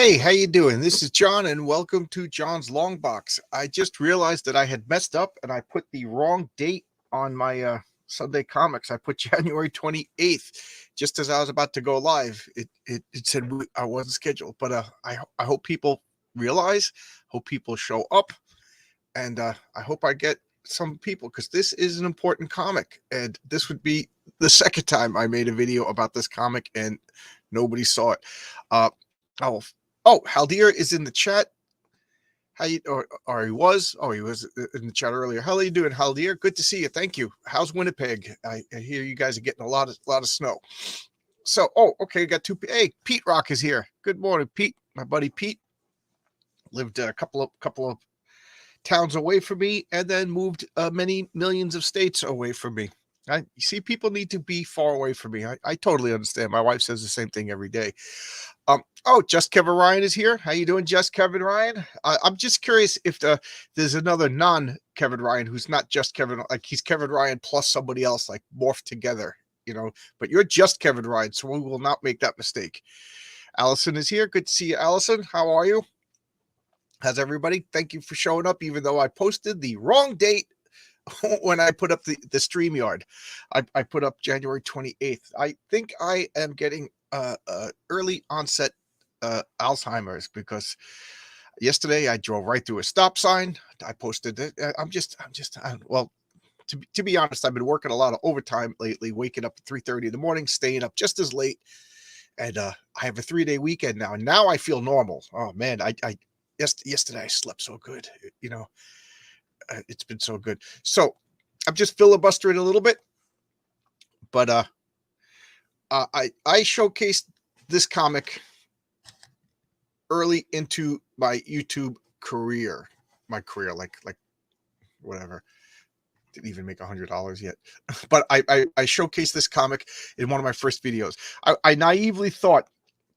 Hey, how you doing? This is John, and welcome to John's Long Box. I just realized that I had messed up, and I put the wrong date on my Sunday comics. I put January 28th, just as I was about to go live. It said I wasn't scheduled, but I hope people realize, hope people show up, and I hope I get some people because this is an important comic, and this would be the second time I made a video about this comic, and nobody saw it. Uh, oh, Haldir is in the chat. How you or he was in the chat earlier. How are you doing, Haldir? Good to see you. Thank you. How's Winnipeg? I hear you guys are getting a lot of snow. So, okay, got two. Hey, Pete Rock is here. Good morning, Pete. My buddy Pete lived a couple of towns away from me, and then moved many millions of states away from me. You see, people need to be far away from me. I totally understand. My wife says the same thing every day. Just Kevin Ryan is here. How you doing, Just Kevin Ryan? I'm just curious if there's another non-Kevin Ryan who's not just Kevin, like he's Kevin Ryan plus somebody else, like morphed together, but you're just Kevin Ryan, so we will not make that mistake. Allison is here. Good to see you, Allison. How are you? How's everybody? Thank you for showing up, even though I posted the wrong date when I put up the StreamYard. I put up January 28th. I think I am getting early onset Alzheimer's because yesterday I drove right through a stop sign. I posted it. To be honest, I've been working a lot of overtime lately, waking up at 3:30 in the morning, staying up just as late. And I have a 3-day weekend now. And now I feel normal. Oh man, yesterday I slept so good. It's been so good. So I'm just filibustering a little bit, but I showcased this comic early into my YouTube career. My career, like whatever. Didn't even make $100 yet, but I showcased this comic in one of my first videos. I naively thought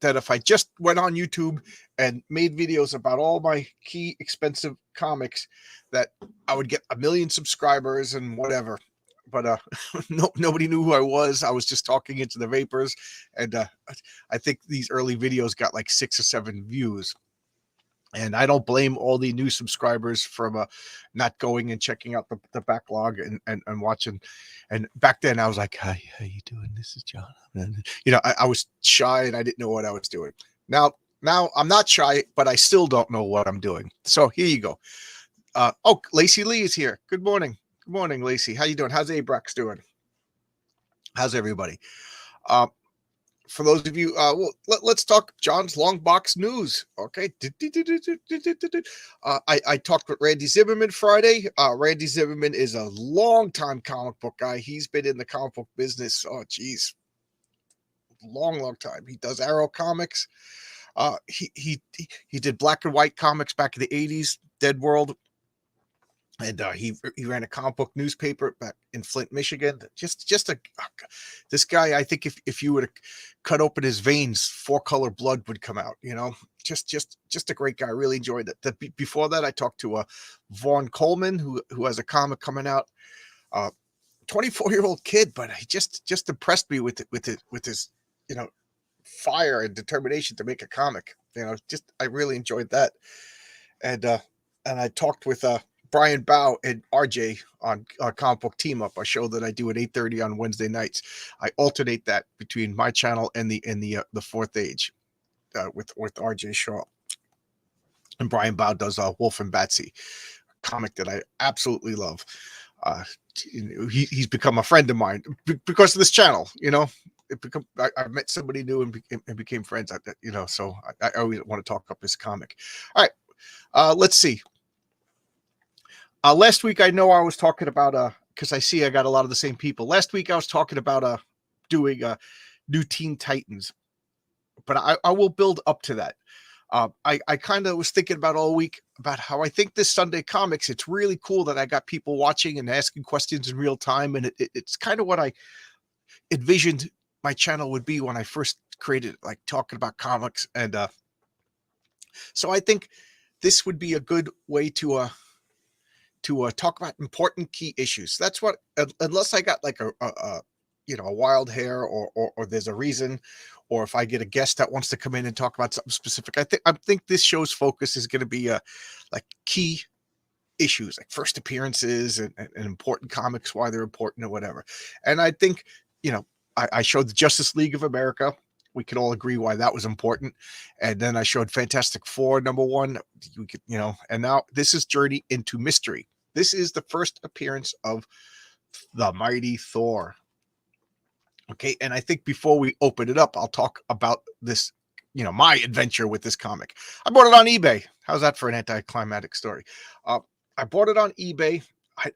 that if I just went on YouTube and made videos about all my key expensive comics, that I would get 1 million subscribers and whatever. But nobody knew who I was. I was just talking into the vapors, and I think these early videos got like 6 or 7 views. And I don't blame all the new subscribers from not going and checking out the backlog and watching. And back then I was like, hi, how you doing? This is John. And, I was shy and I didn't know what I was doing. Now I'm not shy, but I still don't know what I'm doing. So here you go. Lacey Lee is here. Good morning. Good morning, Lacey. How you doing? How's Abrax doing? How's everybody? For those of you, let's talk John's Long Box news. Okay. I talked with Randy Zimmerman Friday. Randy Zimmerman is a long-time comic book guy. He's been in the comic book business. Oh, geez. Long time. He does Arrow comics. He did black and white comics back in the 80s, Dead World. And he ran a comic book newspaper back in Flint, Michigan. This guy. I think if you would cut open his veins, 4-color blood would come out. Just a great guy. I really enjoyed it. Before that, I talked to Vaughn Coleman, who has a comic coming out. 24-year-old kid, but he just impressed me with his fire and determination to make a comic. I really enjoyed that. And I talked with Brian Bow and RJ on Comic Book Team Up, a show that I do at 8:30 on Wednesday nights. I alternate that between my channel and the Fourth Age with RJ Shaw. And Brian Bow does Wolf and Batsy, a comic that I absolutely love. He's become a friend of mine because of this channel. I met somebody new and became friends. So I always want to talk up this comic. All right, let's see. Last week, I know I was talking about because I see I got a lot of the same people. Last week, I was talking about doing new Teen Titans, but I will build up to that. I kind of was thinking about all week about how I think this Sunday comics, it's really cool that I got people watching and asking questions in real time, and it's kind of what I envisioned my channel would be when I first created, like talking about comics, and so I think this would be a good way to talk about important key issues. That's what, unless I got like a a wild hair, or there's a reason, or if I get a guest that wants to come in and talk about something specific. I think this show's focus is going to be like key issues, like first appearances and important comics, why they're important or whatever. And I think, I showed the Justice League of America. We could all agree why that was important. And then I showed Fantastic Four #1. We could, and now this is Journey into Mystery. This is the first appearance of the mighty Thor. Okay, and I think before we open it up, I'll talk about this, my adventure with this comic. I bought it on eBay. How's that for an anticlimactic story? I bought it on eBay.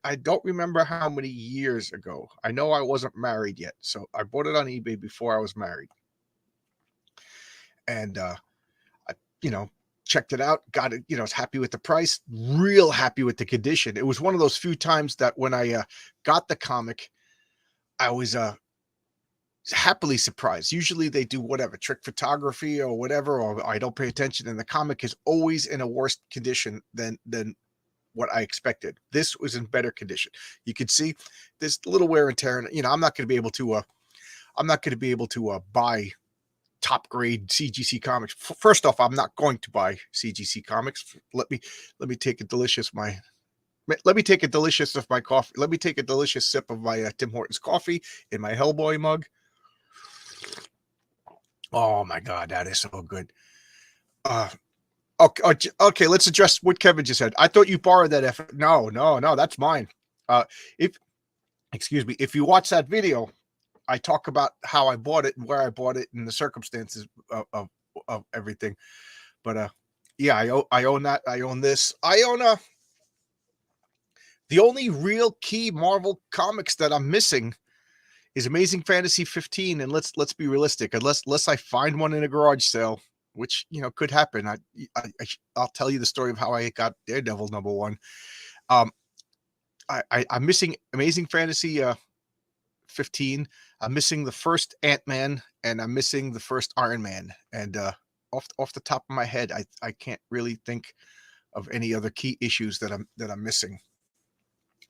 I don't remember how many years ago. I know I wasn't married yet, so I bought it on eBay before I was married. And I, checked it out, got it, was happy with the price, real happy with the condition. It was one of those few times that when I got the comic, I was happily surprised. Usually they do whatever, trick photography or whatever, or I don't pay attention, and the comic is always in a worse condition than what I expected. This was in better condition. You could see this little wear and tear, and I'm not going to be able to buy top grade CGC comics. First off, I'm not going to buy CGC comics. Let me take a delicious coffee. Let me take a delicious sip of my Tim Hortons coffee in my Hellboy mug. Oh my God, that is so good. Okay, let's address what Kevin just said. I thought you borrowed that effort. No, that's mine. If you watch that video, I talk about how I bought it and where I bought it and the circumstances of everything. But yeah, I own that. I own this. I own the only real key Marvel comics that I'm missing is Amazing Fantasy 15, and let's be realistic. Unless I find one in a garage sale, which could happen. I'll tell you the story of how I got Daredevil #1. I'm missing Amazing Fantasy 15. I'm missing the first Ant-Man, and I'm missing the first Iron Man. And off the top of my head, I can't really think of any other key issues that I'm missing.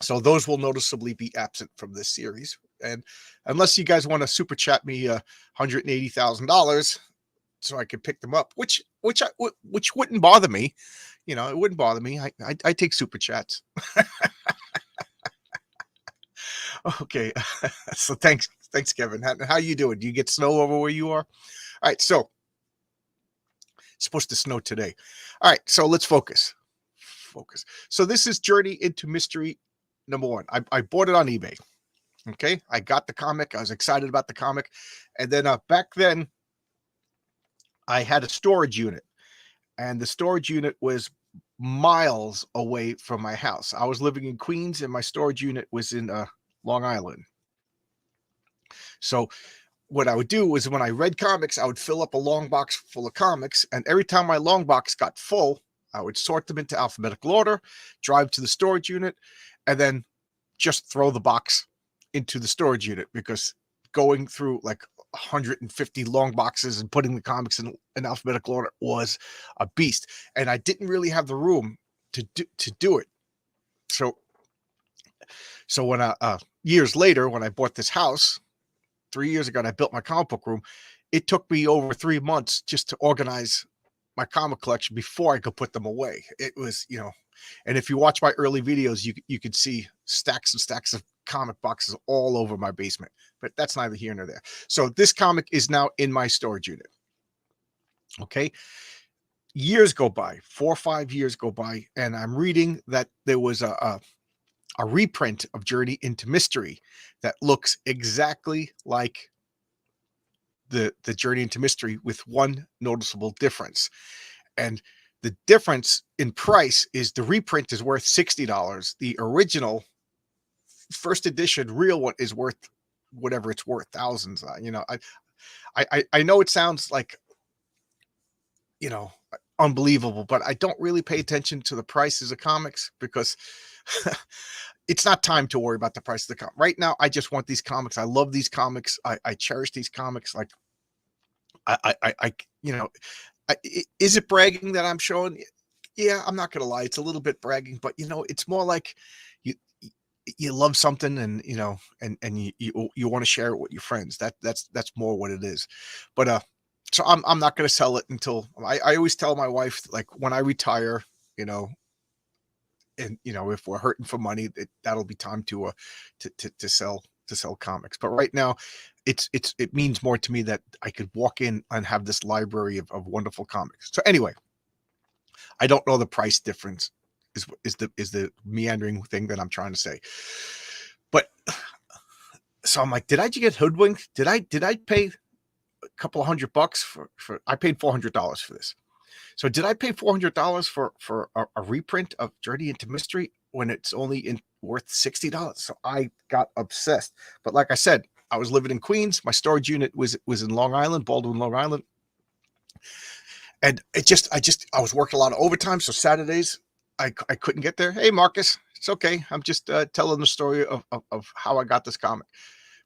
So those will noticeably be absent from this series. And unless you guys want to super chat me $180,000 so I could pick them up, which wouldn't bother me, it wouldn't bother me. I take super chats. Okay, so thanks, Kevin. How you doing? Do you get snow over where you are? All right, so it's supposed to snow today. All right, so let's focus. So this is Journey into Mystery #1. I bought it on eBay. Okay, I got the comic. I was excited about the comic, and then back then I had a storage unit, and the storage unit was miles away from my house. I was living in Queens, and my storage unit was in Long Island. So what I would do was when I read comics, I would fill up a long box full of comics, and every time my long box got full, I would sort them into alphabetical order, drive to the storage unit, and then just throw the box into the storage unit, because going through like 150 long boxes and putting the comics in alphabetical order was a beast, and I didn't really have the room to do it. So when years later, when I bought this house 3 years ago and I built my comic book room, it took me over 3 months just to organize my comic collection before I could put them away. It was, and if you watch my early videos, you could see stacks and stacks of comic boxes all over my basement, but that's neither here nor there. So this comic is now in my storage unit. Okay. Years go by, 4 or 5 years go by, and I'm reading that there was a reprint of Journey into Mystery that looks exactly like the Journey into Mystery, with one noticeable difference. And the difference in price is the reprint is worth $60. The original first edition real one is worth whatever it's worth, thousands. I know it sounds like, unbelievable, but I don't really pay attention to the prices of comics, because it's not time to worry about the price of the comic. Right now, I just want these comics. I love these comics. I cherish these comics. Like, is it bragging that I'm showing? Yeah, I'm not going to lie. It's a little bit bragging, but it's more like you love something, and you want to share it with your friends. That's more what it is. But so I'm not going to sell it until I always tell my wife, like, when I retire, you know, and if we're hurting for money, that'll be time to sell comics. But right now, it means more to me that I could walk in and have this library of wonderful comics. So anyway, I don't know the price difference is the meandering thing that I'm trying to say. But so I'm like, did I get hoodwinked? Did I pay a couple of $100 for I paid $400 for this. So did I pay $400 for a reprint of Journey into Mystery when it's only worth $60? So I got obsessed. But like I said, I was living in Queens. My storage unit was in Long Island, Baldwin, Long Island. And I was working a lot of overtime. So Saturdays, I couldn't get there. Hey, Marcus, it's okay. I'm just telling the story of how I got this comic.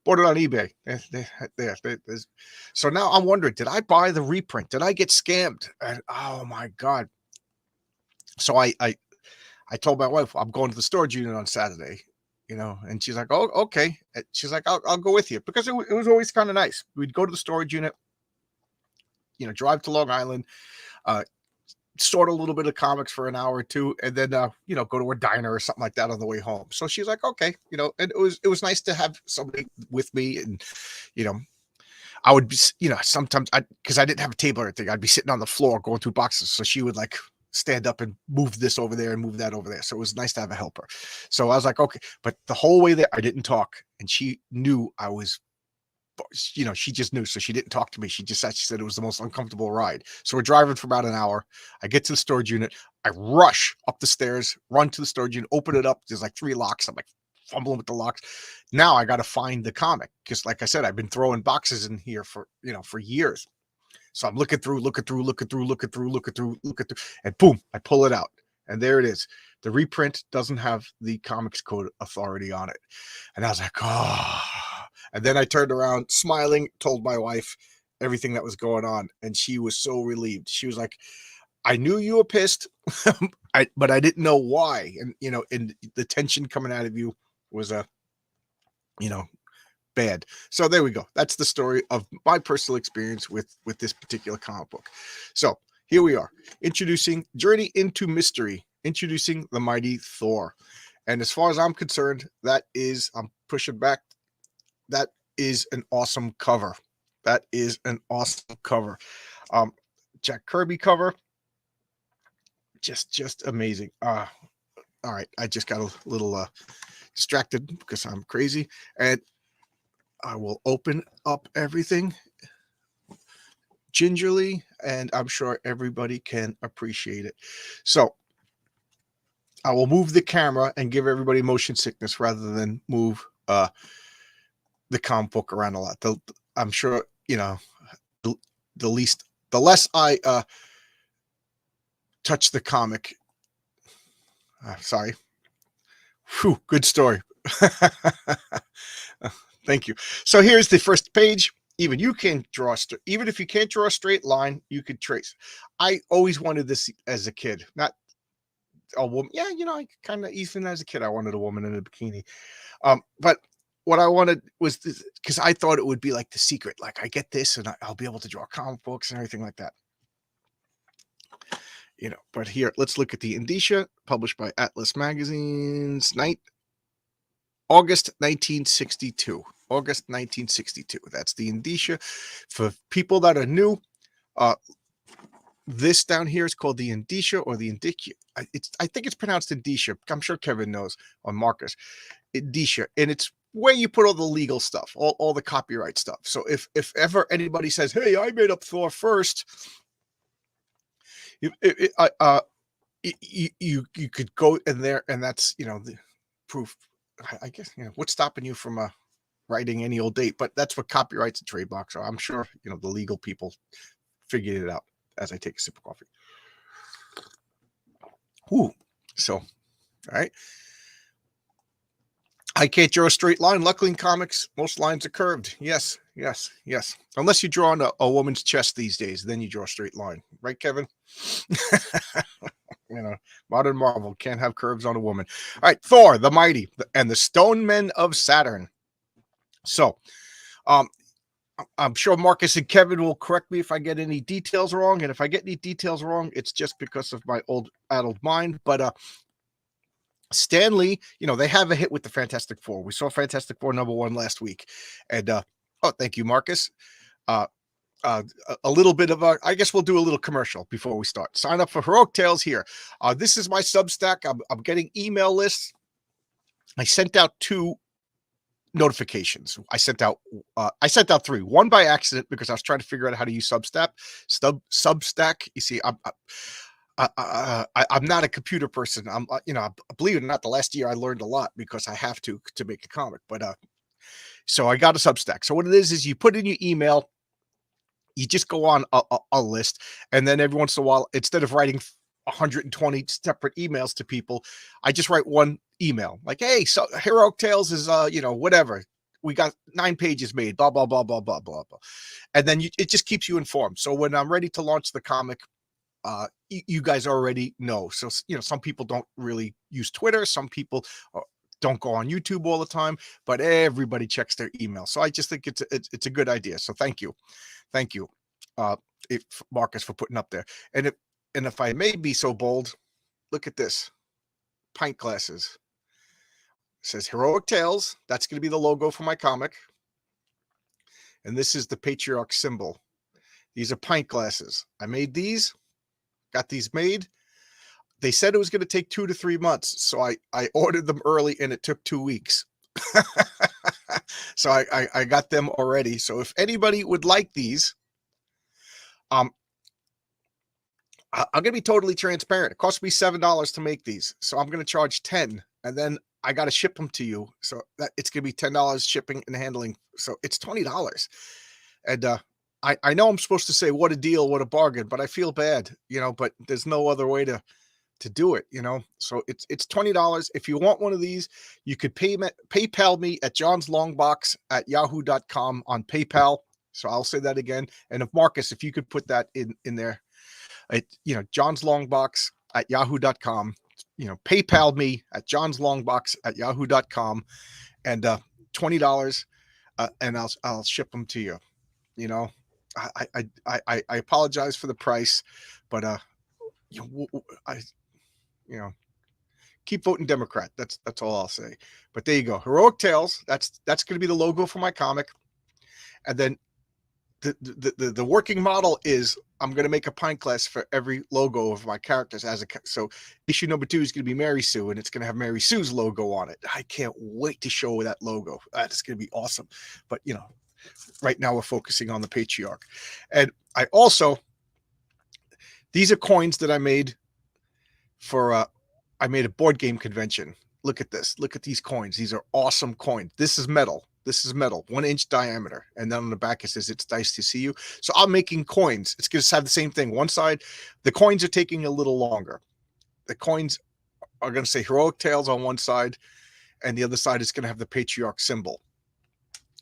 Bought it on eBay. So now I'm wondering, did I buy the reprint? Did I get scammed? And, oh my God. So I told my wife, I'm going to the storage unit on Saturday, and she's like, oh, okay. And she's like, I'll go with you, because it was always kind of nice. We'd go to the storage unit, drive to Long Island, sort a little bit of comics for an hour or two, and then go to a diner or something like that on the way home. So she's like, okay, and it was nice to have somebody with me. And I would be, sometimes because I didn't have a table or anything, I'd be sitting on the floor going through boxes, so she would like stand up and move this over there and move that over there. So it was nice to have a helper. So I was like, okay. But the whole way there, I didn't talk, and she knew I was, she just knew. So she didn't talk to me. She said it was the most uncomfortable ride. So we're driving for about an hour. I get to the storage unit. I rush up the stairs, run to the storage unit, open it up. There's like 3 locks. I'm like fumbling with the locks. Now I got to find the comic, because like I said, I've been throwing boxes in here for years. So I'm looking through, and boom, I pull it out. And there it is. The reprint doesn't have the Comics Code Authority on it. And I was like, oh. And then I turned around, smiling, told my wife everything that was going on. And she was so relieved. She was like, I knew you were pissed, but I didn't know why. And, and the tension coming out of you was bad. So there we go. That's the story of my personal experience with this particular comic book. So here we are, introducing Journey into Mystery, introducing the mighty Thor. And as far as I'm concerned, I'm pushing back, that is an awesome cover. That is an awesome cover. Jack Kirby cover, just amazing. All right, I just got a little distracted because I'm crazy, and I will open up everything gingerly, and I'm sure everybody can appreciate it. So I will move the camera and give everybody motion sickness rather than move the comic book around a lot. I'm sure, the less I touch the comic. Sorry. Whew, good story. Thank you. So here's the first page. Even you can draw even if you can't draw a straight line, you could trace. I always wanted this as a kid, not a woman. Yeah, I kind of, even as a kid, I wanted a woman in a bikini. But what I wanted was, because I thought it would be like The Secret. Like, I get this and I'll be able to draw comic books and everything like that. But here, let's look at the Indicia, published by Atlas Magazines, August 1962. August 1962. That's the Indicia. For people that are new, this down here is called the Indicia, or the Indicia. I think it's pronounced Indicia. I'm sure Kevin knows, or Marcus. Indicia, and it's where you put all the legal stuff, all the copyright stuff. So if ever anybody says, "Hey, I made up Thor first," you could go in there, and that's the proof. I guess what's stopping you from writing any old date? But that's what copyrights and trademarks are. I'm sure the legal people figured it out as I take a sip of coffee. Ooh, so all right. I can't draw a straight line. Luckily in comics, most lines are curved. Yes. Unless you draw on a woman's chest these days, then you draw a straight line. Right, Kevin? Modern Marvel can't have curves on a woman. All right, Thor, the Mighty, and the Stone Men of Saturn. So, I'm sure Marcus and Kevin will correct me if I get any details wrong. And if I get any details wrong, it's just because of my old adult mind. But Stan Lee, they have a hit with the Fantastic Four. We saw Fantastic Four #1 last week. And thank you, Marcus. A little bit of I guess we'll do a little commercial before we start. Sign up for Heroic Tales here. This is my Substack. I'm getting email lists. I sent out 2 notifications. I sent out 3. One by accident because I was trying to figure out how to use Substack. You see, I'm not a computer person. I'm believe it or not, the last year I learned a lot because I have to make a comic. But so I got a Substack. So what it is you put in your email, you just go on a list, and then every once in a while, instead of writing 120 separate emails to people, I just write one email like, hey, so Heroic Tales is whatever, we got 9 pages made, blah blah blah blah blah blah blah, and then it just keeps you informed. So when I'm ready to launch the comic, you guys already know. So some people don't really use Twitter, some people don't go on YouTube all the time, but everybody checks their email. So I just think it's a good idea. So thank you, Marcus, for putting up there. And if I may be so bold, look at this. Pint glasses. It says Heroic Tales. That's going to be the logo for my comic. And this is the patriarch symbol. These are pint glasses. I made these. Got these made. They said it was going to take 2 to 3 months. So I ordered them early and it took 2 weeks. So I got them already. So if anybody would like these, I'm going to be totally transparent. It cost me $7 to make these. So I'm going to charge $10, and then I got to ship them to you. So it's going to be $10 shipping and handling. So it's $20. And I know I'm supposed to say, what a deal, what a bargain, but I feel bad, but there's no other way to do it, So it's $20. If you want one of these, you could PayPal me at johnslongbox@yahoo.com on PayPal. So I'll say that again. And if Marcus, if you could put that in there, johnslongbox@yahoo.com, PayPal me at johnslongbox@yahoo.com, and $20, and I'll ship them to you. I apologize for the price, but keep voting Democrat. That's all I'll say. But there you go. Heroic Tales. That's going to be the logo for my comic. And then the working model is I'm going to make a pint glass for every logo of my characters so issue #2 is going to be Mary Sue, and it's going to have Mary Sue's logo on it. I can't wait to show that logo. That's going to be awesome. But right now we're focusing on the patriarch. And I also, these are coins that I made for I made a board game convention. Look at this. Look at these coins. These are awesome coins. This is metal. 1-inch diameter. And then on the back, it says it's nice to see you. So I'm making coins. It's going to have the same thing. One side, the coins are taking a little longer. The coins are going to say Heroic Tales on one side, and the other side is going to have the patriarch symbol.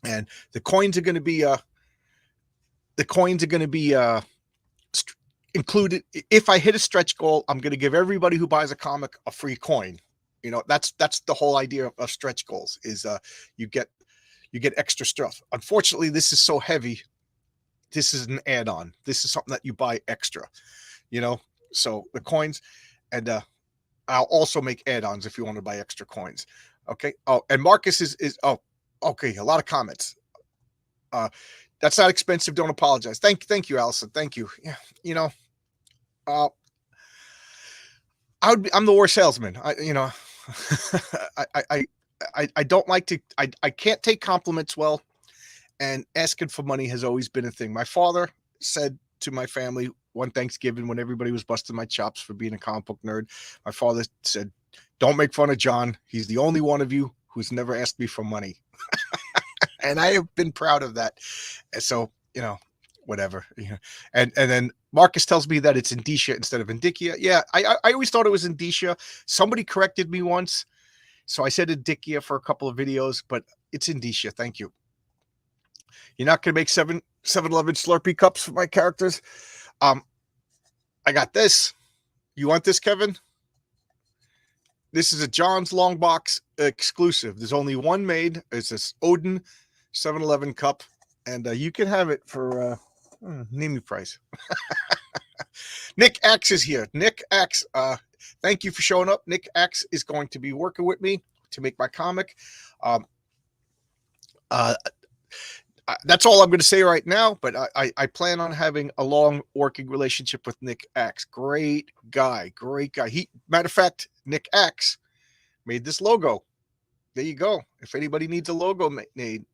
And the coins are going to be included. If I hit a stretch goal, I'm going to give everybody who buys a comic a free coin. That's the whole idea of stretch goals is you get extra stuff. Unfortunately, this is so heavy. This is an add-on. This is something that you buy extra, so the coins, and I'll also make add-ons if you want to buy extra coins. Okay. Oh, and Marcus is okay. A lot of comments. That's not expensive. Don't apologize. Thank you, Allison. Thank you. Yeah. I'm the worst salesman. I don't like to, I can't take compliments well, and asking for money has always been a thing. My father said to my family one Thanksgiving when everybody was busting my chops for being a comic book nerd, my father said, don't make fun of John. He's the only one of you who's never asked me for money. And I have been proud of that. So, whatever. And then Marcus tells me that it's Indicia instead of Indicia. Yeah, I always thought it was Indicia. Somebody corrected me once, so I said Indicia for a couple of videos, but it's Indicia. Thank you. You're not going to make 7-Eleven Slurpee cups for my characters. I got this. You want this, Kevin? This is a John's Long Box exclusive. There's only one made. It's this Odin 7-Eleven cup, and you can have it for name your price. Nick X is here. Nick X, thank you for showing up. Nick X is going to be working with me to make my comic. That's all I'm going to say right now, but I plan on having a long working relationship with Nick X. Great guy. Matter of fact, Nick X made this logo. There you go. If anybody needs a logo made,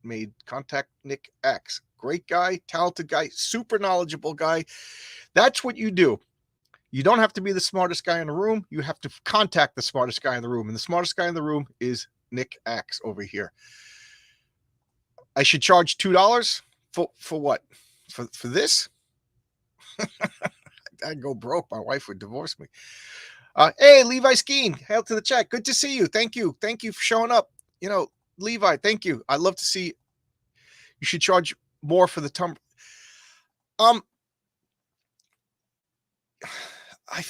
contact Nick X. Great guy, talented guy, super knowledgeable guy. That's what you do. You don't have to be the smartest guy in the room. You have to contact the smartest guy in the room. And the smartest guy in the room is Nick X over here. I should charge $2 for what? For this? I'd go broke. My wife would divorce me. Hey, Levi Skeen, hail to the chat. Good to see you. Thank you for showing up. You know, Levi, thank you. I'd love to see. You should charge more for the tumbler. I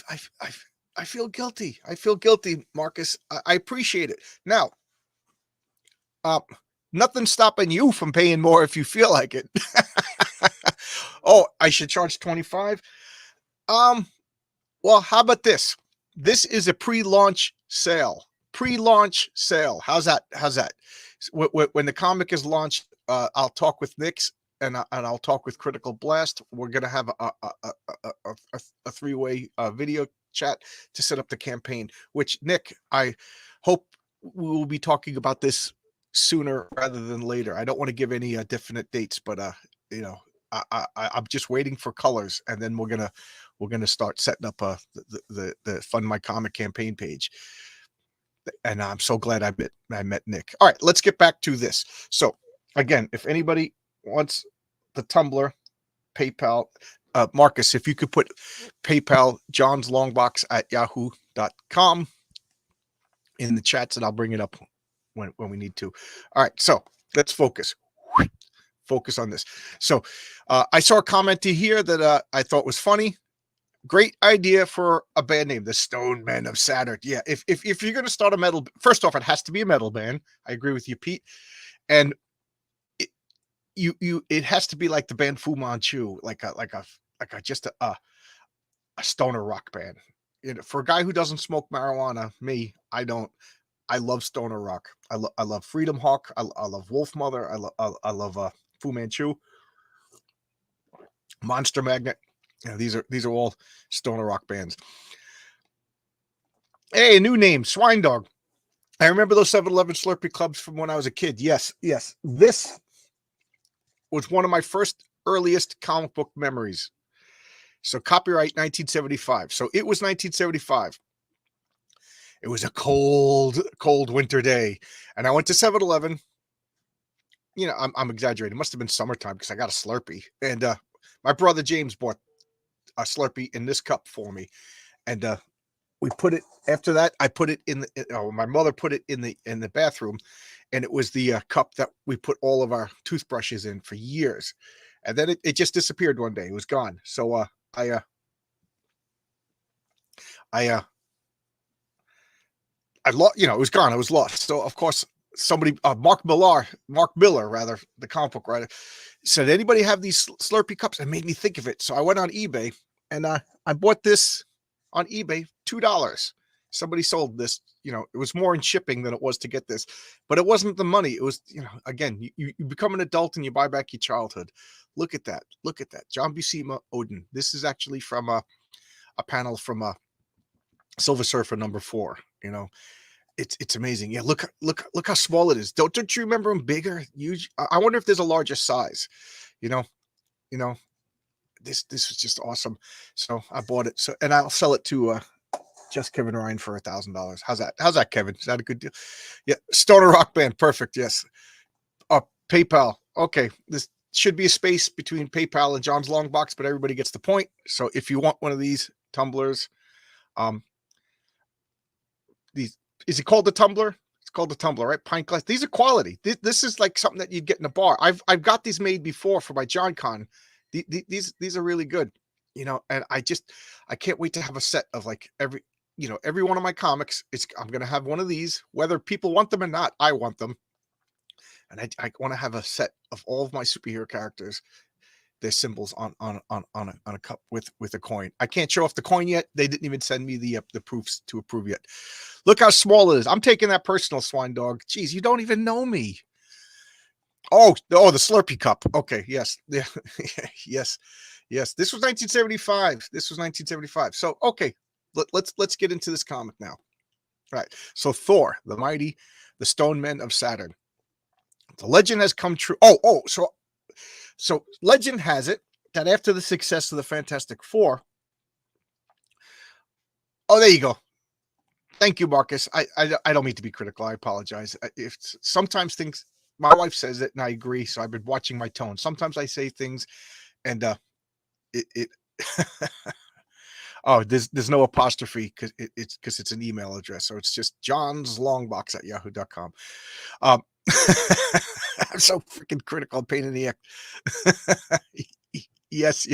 feel guilty. I feel guilty, Marcus. I appreciate it. Now, nothing's stopping you from paying more if you feel like it. Oh, I should charge 25. Well, how about this? This is a pre-launch sale. How's that? When the comic is launched, I'll talk with Nick's and I'll talk with Critical Blast. We're gonna have a three-way video chat to set up the campaign. Which, Nick, I hope we will be talking about this sooner rather than later. I don't want to give any definite dates, but you know, I'm just waiting for colors, and then we're gonna start setting up the Fund My Comic campaign page. And I'm so glad I met Nick. All right, let's get back to this. So again, if anybody wants the Tumblr, PayPal, Marcus, if you could put PayPal johnslongbox@yahoo.com in the chats, and I'll bring it up when we need to. All right, so let's focus on this. So I saw a comment here that I thought was funny. Great idea for a band name, the Stone Men of Saturn. Yeah, if you're going to start a metal, first off, it has to be a metal band. I agree with you, Pete. And it has to be like the band Fu Manchu, like a stoner rock band. You know, for a guy who doesn't smoke marijuana, I don't. I love stoner rock. I love Freedom Hawk. I love Wolf Mother. I love Fu Manchu, Monster Magnet. Yeah, these are all stoner rock bands. Hey, a new name, Swine Dog. I remember those 7-Eleven Slurpee clubs from when I was a kid. Yes. This was one of my first earliest comic book memories. So copyright 1975. So it was 1975. It was a cold winter day, and I went to 7-Eleven. You know, I'm exaggerating. It must have been summertime because I got a Slurpee, and my brother James bought a Slurpee in this cup for me, and we put it. After that, I put it in the. My mother put it in the bathroom, and it was the cup that we put all of our toothbrushes in for years, and then it just disappeared one day. It was gone. So I lost. You know, it was gone. I was lost. So of course, somebody, Mark Miller, rather, the comic book writer, said, "Anybody have these Slurpee cups?" And made me think of it. So I went on eBay. And I bought this on eBay, $2. Somebody sold this. You know, it was more in shipping than it was to get this, but it wasn't the money. It was, you know, again, you become an adult and you buy back your childhood. Look at that. John Buscema, Odin. This is actually from a panel from Silver Surfer #4. You know, it's amazing. Yeah, look how small it is. Don't you remember them bigger? Huge. I wonder if there's a larger size. You know. This was just awesome. So I bought it. So, and I'll sell it to just Kevin Ryan for $1,000. How's that, Kevin? Is that a good deal? Yeah, stoner rock band, perfect. Yes. PayPal. Okay, this should be a space between PayPal and John's Long Box, but everybody gets the point. So if you want one of these tumblers, is it called the tumbler? It's called the tumbler, right? Pint glass. These are quality. This is like something that you'd get in a bar. I've got these made before for my John Con. These are really good, you know, and I can't wait to have a set of like every one of my comics, I'm going to have one of these, whether people want them or not. I want them. And I want to have a set of all of my superhero characters, their symbols on a cup with a coin. I can't show off the coin yet. They didn't even send me the proofs to approve yet. Look how small it is. I'm taking that personal, Swine Dog. Jeez, you don't even know me. Oh, the Slurpee cup. Okay, yes. yes. This was 1975. So, okay, let's get into this comic now. All right. So Thor, the mighty, the stone men of Saturn. The legend has come true. So legend has it that after the success of the Fantastic Four. Oh, there you go. Thank you, Marcus. I don't mean to be critical. I apologize. If sometimes things, my wife says it and I agree. So I've been watching my tone. Sometimes I say things and it oh, there's no apostrophe because it's an email address. So it's just johnslongbox@yahoo.com. I'm so freaking critical, pain in the neck. Yes.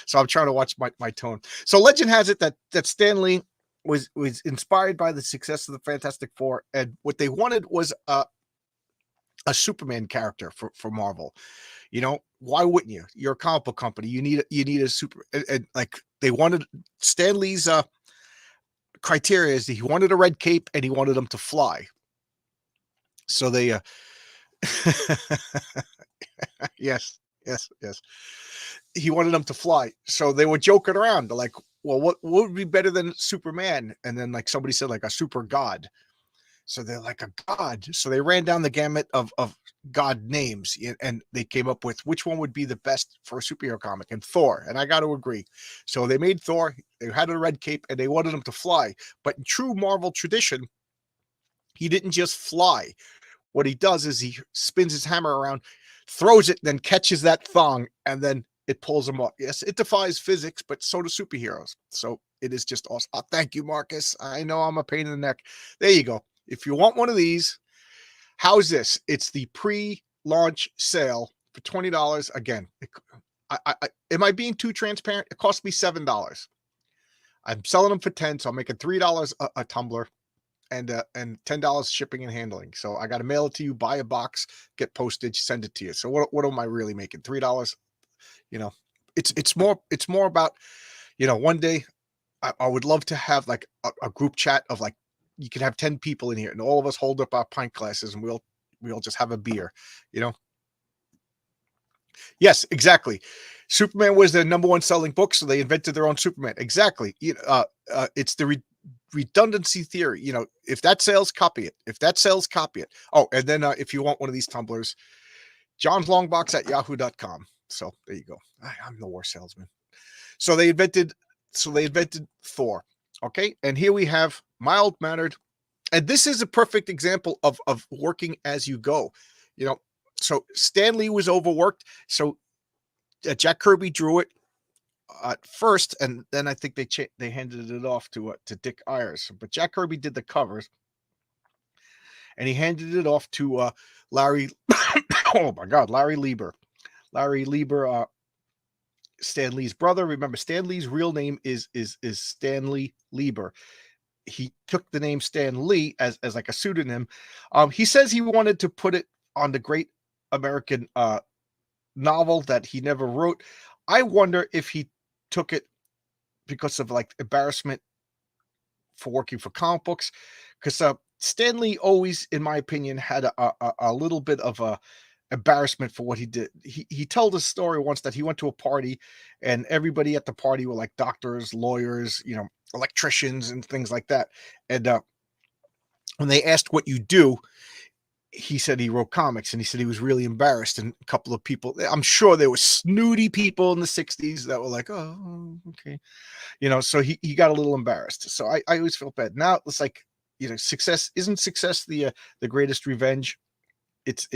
So I'm trying to watch my tone. So legend has it that Stan Lee was inspired by the success of the Fantastic Four, and what they wanted was a Superman character for Marvel. Why wouldn't you? You're a comic book company. You need a super, and like they wanted Stan Lee's criteria is that he wanted a red cape and he wanted him to fly. So they yes. He wanted them to fly. So they were joking around. They're like, well, what would be better than Superman? And then like somebody said like a super god. So they're like a god. So they ran down the gamut of god names and they came up with which one would be the best for a superhero comic, and Thor. And I got to agree. So they made Thor. They had a red cape and they wanted him to fly. But in true Marvel tradition, he didn't just fly. What he does is he spins his hammer around, throws it, then catches that thong, and then it pulls him up. Yes, it defies physics, but so do superheroes. So it is just awesome. Oh, thank you, Marcus. I know I'm a pain in the neck. There you go. If you want one of these, how's this? It's the pre-launch sale for $20. Again, am I being too transparent? It cost me $7. I'm selling them for $10, so I'm making $3 a tumbler. And $10 shipping and handling. So I got to mail it to you, buy a box, get postage, send it to you. So what am I really making? $3? It's more about, one day I would love to have like a group chat of like, you can have 10 people in here and all of us hold up our pint glasses and we'll just have a beer, Yes, exactly. Superman was their number one selling book, so they invented their own Superman. Exactly. It's the redundancy theory. If that sells, copy it. Oh, and then if you want one of these tumblers, johnslongbox@yahoo.com. So there you go. I'm the worst salesman. So they invented Thor. Okay, and here we have mild-mannered, and this is a perfect example of working as you go. So Stan Lee was overworked. So Jack Kirby drew it at first, and then I think they handed it off to Dick Ayers. But Jack Kirby did the covers, and he handed it off to Larry. Oh my God, Larry Lieber. Larry Lieber, Stan Lee's brother. Remember, Stan Lee's real name is Stanley Lieber. He took the name Stan Lee as like a pseudonym. He says he wanted to put it on the great American novel that he never wrote. I wonder if he took it because of like embarrassment for working for comic books, because Stan Lee always, in my opinion, had a little bit of a embarrassment for what he did. He told a story once that he went to a party and everybody at the party were like doctors, lawyers, electricians and things like that. And when they asked what you do, he said he wrote comics, and he said he was really embarrassed. And a couple of people, I'm sure there were snooty people in the 60s that were like, oh, okay. So he got a little embarrassed. So I always felt bad. Now it's like, success isn't the greatest revenge. It's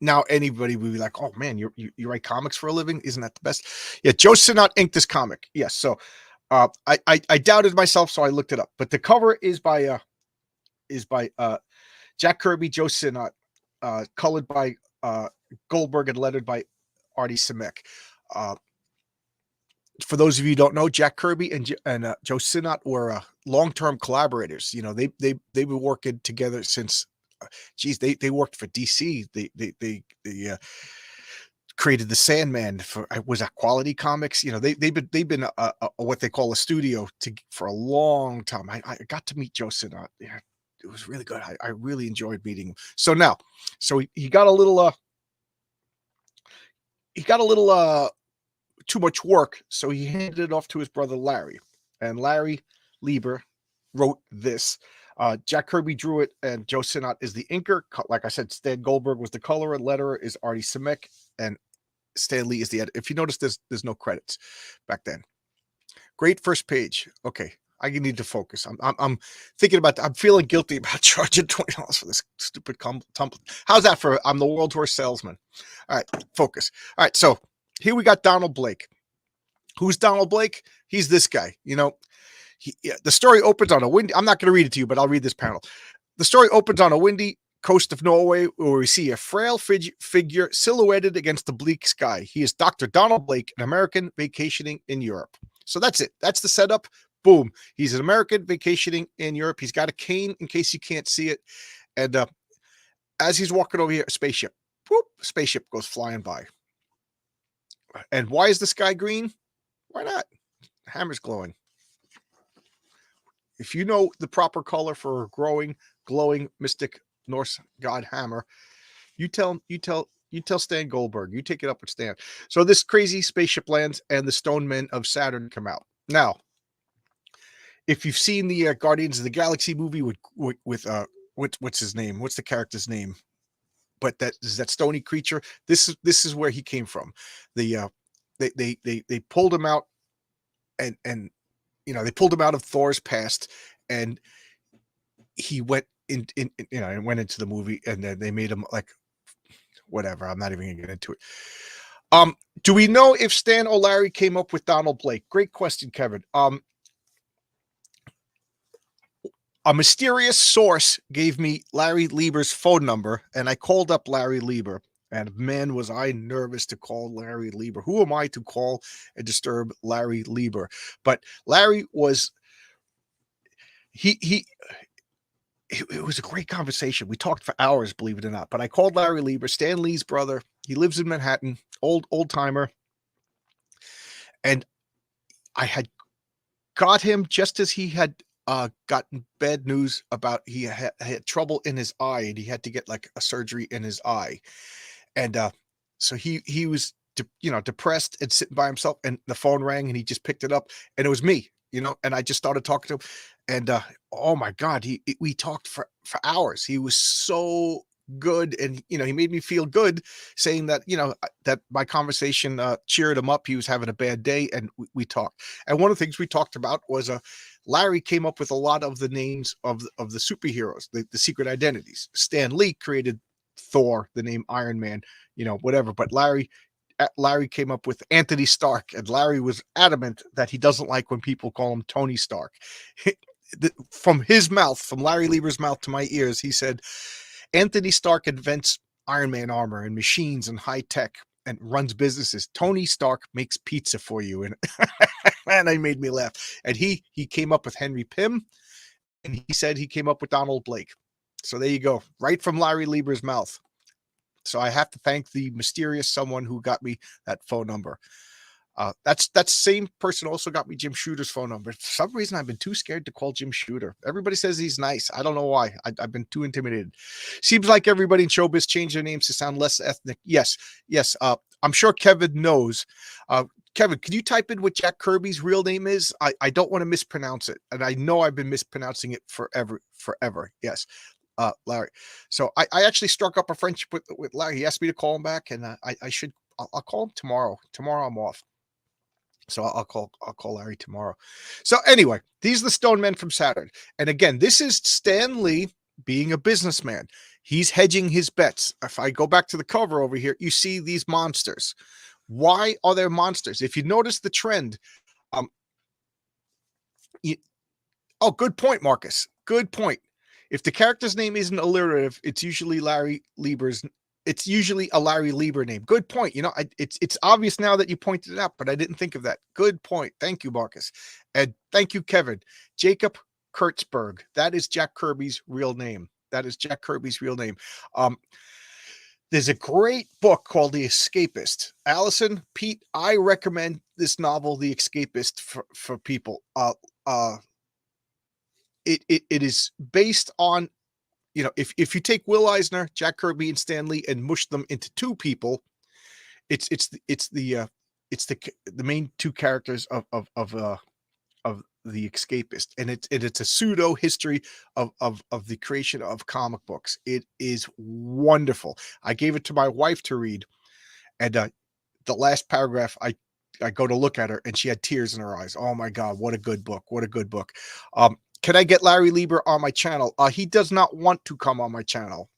now anybody would be like, oh man, you write comics for a living? Isn't that the best? Yeah. Joe Sinnott inked this comic. Yes. So I doubted myself, so I looked it up, but the cover is by Jack Kirby, Joe Sinnott, colored by Goldberg, and lettered by Artie Simek. for those of you who don't know, Jack Kirby and Joe Sinnott were long-term collaborators. You know, they've been working together since, they worked for DC. They created the Sandman for, was that Quality Comics. You know, they've been what they call a studio for a long time. I got to meet Joe Sinnott. Yeah, it was really good. I really enjoyed meeting him. So now, he got a little too much work, so he handed it off to his brother Larry, and Larry Lieber wrote this. Jack Kirby drew it, and Joe Sinnott is the inker. Like I said, Stan Goldberg was the colorer. Letterer is Artie Simek, and Stan Lee is the editor. If you notice, there's no credits back then. Great first page. Okay, I need to focus. I'm thinking about. I'm feeling guilty about charging $20 for this stupid tumbler. How's that for? I'm the world tour salesman. All right, focus. All right, so here we got Donald Blake. Who's Donald Blake? He's this guy. You know, the story opens on a windy. I'm not going to read it to you, but I'll read this panel. The story opens on a windy coast of Norway, where we see a frail figure silhouetted against the bleak sky. He is Dr. Donald Blake, an American vacationing in Europe. So that's it. That's the setup. Boom. He's an American vacationing in Europe. He's got a cane in case you can't see it. And as he's walking over here, a spaceship. Whoop, spaceship goes flying by. And why is the sky green? Why not? Hammer's glowing. If you know the proper color for a glowing mystic Norse god hammer, you tell Stan Goldberg. You take it up with Stan. So this crazy spaceship lands, and the Stone Men of Saturn come out. Now, if you've seen the Guardians of the Galaxy movie with what's his name? What's the character's name? But that is that stony creature. This is where he came from. They pulled him out, and you know, they pulled him out of Thor's past, and he went and went into the movie, and then they made him like whatever. I'm not even gonna get into it. Do we know if Stan O'Larry came up with Donald Blake? Great question, Kevin. A mysterious source gave me Larry Lieber's phone number, and I called up Larry Lieber. And man, was I nervous to call Larry Lieber. Who am I to call and disturb Larry Lieber? But Larry was, it was a great conversation. We talked for hours, believe it or not. But I called Larry Lieber, Stan Lee's brother. He lives in Manhattan, old timer. And I had got him just as he had gotten bad news about he had trouble in his eye, and he had to get like a surgery in his eye. And so he was depressed and sitting by himself, and the phone rang, and he just picked it up, and it was me, and I just started talking to him, and oh my God, we talked for hours. He was so good, and he made me feel good, saying that that my conversation cheered him up. He was having a bad day, and we talked. And one of the things we talked about was Larry came up with a lot of the names of the superheroes, the secret identities. Stan Lee created Thor, the name Iron Man, whatever. But Larry came up with Anthony Stark, and Larry was adamant that he doesn't like when people call him Tony Stark. From his mouth, from Larry Lieber's mouth to my ears, he said, Anthony Stark invents Iron Man armor and machines and high tech and runs businesses. Tony Stark makes pizza for you. And man, that made me laugh. And he came up with Henry Pym, and he said he came up with Donald Blake. So there you go, right from Larry Lieber's mouth. So I have to thank the mysterious someone who got me that phone number. That same person also got me Jim Shooter's phone number. For some reason, I've been too scared to call Jim Shooter. Everybody says he's nice. I don't know why. I've been too intimidated. Seems like everybody in showbiz changed their names to sound less ethnic. Yes. I'm sure Kevin knows. Kevin, can you type in what Jack Kirby's real name is? I don't want to mispronounce it, and I know I've been mispronouncing it forever. Yes. Larry. So I actually struck up a friendship with Larry. He asked me to call him back, and I'll call him tomorrow. Tomorrow I'm off. So I'll call Larry tomorrow. So anyway, these are the Stone Men from Saturn. And again, this is Stan Lee being a businessman. He's hedging his bets. If I go back to the cover over here, you see these monsters. Why are there monsters? If you notice the trend, good point, Marcus. Good point. If the character's name isn't alliterative, it's usually Larry Lieber's it's usually a Larry Lieber name. Good point. You know, it's obvious now that you pointed it out, but I didn't think of that. Good point. Thank you, Marcus. And thank you, Kevin. Jacob Kurtzberg. That is Jack Kirby's real name. That is Jack Kirby's real name. There's a great book called The Escapist. Allison, Pete, I recommend this novel, The Escapist, for people. It is based on, you know, if you take Will Eisner, Jack Kirby, and Stan Lee and mush them into two people, it's the main two characters of The Escapist, and it's a pseudo history of the creation of comic books. It is wonderful. I gave it to my wife to read, and the last paragraph, I go to look at her, and she had tears in her eyes. Oh my God, what a good book! What a good book. Can I get Larry Lieber on my channel? He does not want to come on my channel.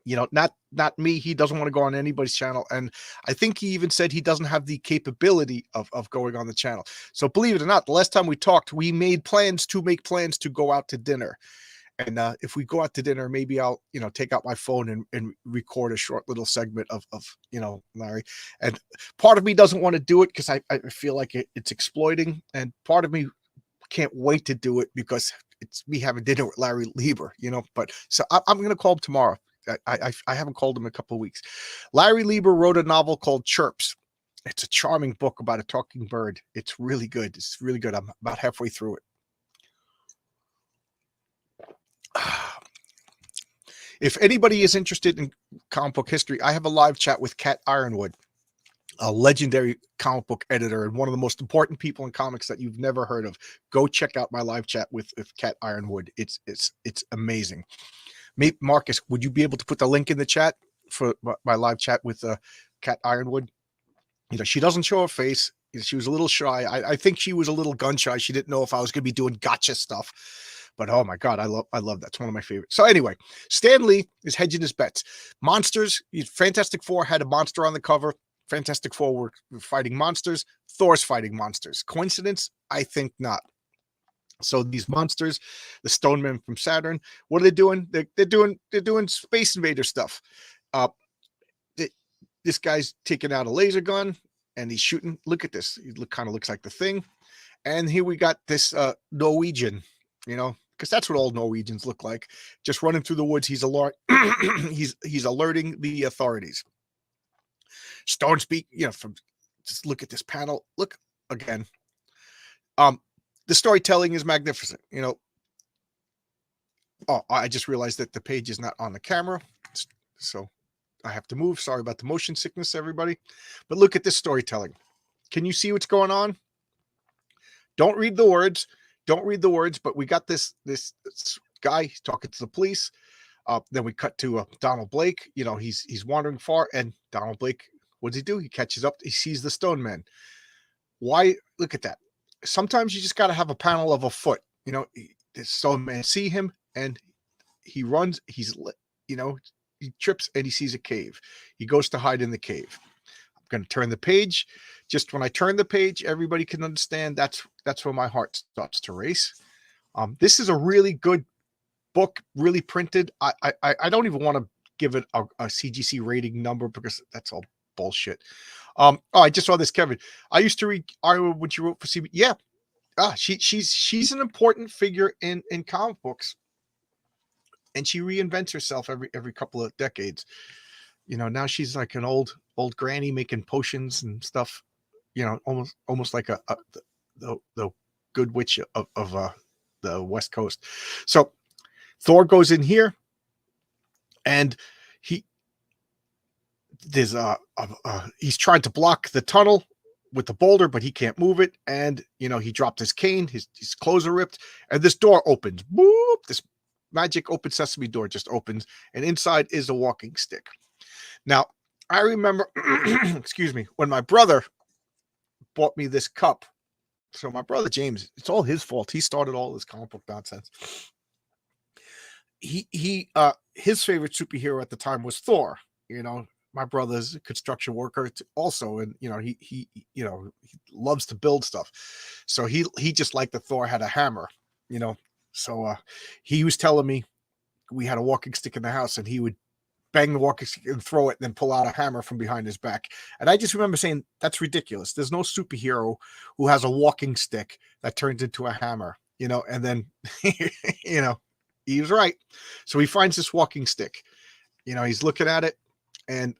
You know, not me. He doesn't want to go on anybody's channel. And I think he even said he doesn't have the capability of going on the channel. So believe it or not, the last time we talked, we made plans to go out to dinner. And if we go out to dinner, maybe I'll, you know, take out my phone and record a short little segment of you know, Larry. And part of me doesn't want to do it because I feel like it's exploiting. And part of me can't wait to do it because it's me having dinner with Larry Lieber, you know. But so I'm going to call him tomorrow. I haven't called him in a couple of weeks. Larry Lieber wrote a novel called Chirps. It's a charming book about a talking bird. It's really good. It's really good. I'm about halfway through it. If anybody is interested in comic book history, I have a live chat with Cat Ironwood, a legendary comic book editor and one of the most important people in comics that you've never heard of. Go check out my live chat with Cat Ironwood. It's amazing. Maybe, Marcus, would you be able to put the link in the chat for my live chat with Cat Ironwood? You know, she doesn't show her face. She was a little shy. I think she was a little gun shy. She didn't know if I was going to be doing gotcha stuff. But oh my God, I love that. It's one of my favorites. So anyway, Stan Lee is hedging his bets. Monsters, Fantastic Four had a monster on the cover. Fantastic Four were fighting monsters. Thor's fighting monsters. Coincidence? I think not. So these monsters, the Stone Men from Saturn, what are they doing? They're doing Space Invader stuff. This guy's taking out a laser gun and he's shooting. Look at this. He kind of looks like the Thing. And here we got this Norwegian, you know, because that's what all Norwegians look like. Just running through the woods. He's he's alerting the authorities. Stone speak, you know, from just look at this panel. Look again. The storytelling is magnificent, you know. Oh, I just realized that the page is not on the camera, so I have to move. Sorry about the motion sickness, everybody. But look at this storytelling. Can you see what's going on? Don't read the words. Don't read the words. But we got this guy. He's talking to the police. Then we cut to Donald Blake. You know, he's wandering far, and Donald Blake, what does he do? He catches up. He sees the Stone Men. Why? Look at that. Sometimes you just got to have a panel of a foot. You know, the Stone Men see him, and he runs. He's, you know, he trips, and he sees a cave. He goes to hide in the cave. I'm going to turn the page. Just when I turn the page, everybody can understand that's where my heart starts to race. This is a really good book, really printed. I don't even want to give it a CGC rating number because that's all bullshit. Oh, I just saw this, Kevin. I used to read Iowa when she wrote for CB. Yeah. She's an important figure in comic books. And she reinvents herself every couple of decades. You know, now she's like an old granny making potions and stuff, you know, almost like the good witch of the West Coast. So Thor goes in here, and he's trying to block the tunnel with the boulder, but he can't move it. And, you know, he dropped his cane, his clothes are ripped, and this door opens. Boop! This magic open sesame door just opens, and inside is a walking stick. Now, I remember, excuse me, when my brother bought me this cup. So my brother James, it's all his fault. He started all this comic book nonsense. His favorite superhero at the time was Thor. You know, my brother's a construction worker also, and you know, he loves to build stuff. So he just liked that Thor had a hammer, you know. So he was telling me we had a walking stick in the house, and he would bang the walking stick and throw it, and then pull out a hammer from behind his back. And I just remember saying, that's ridiculous. There's no superhero who has a walking stick that turns into a hammer, and then, he was right. So he finds this walking stick, he's looking at it, and,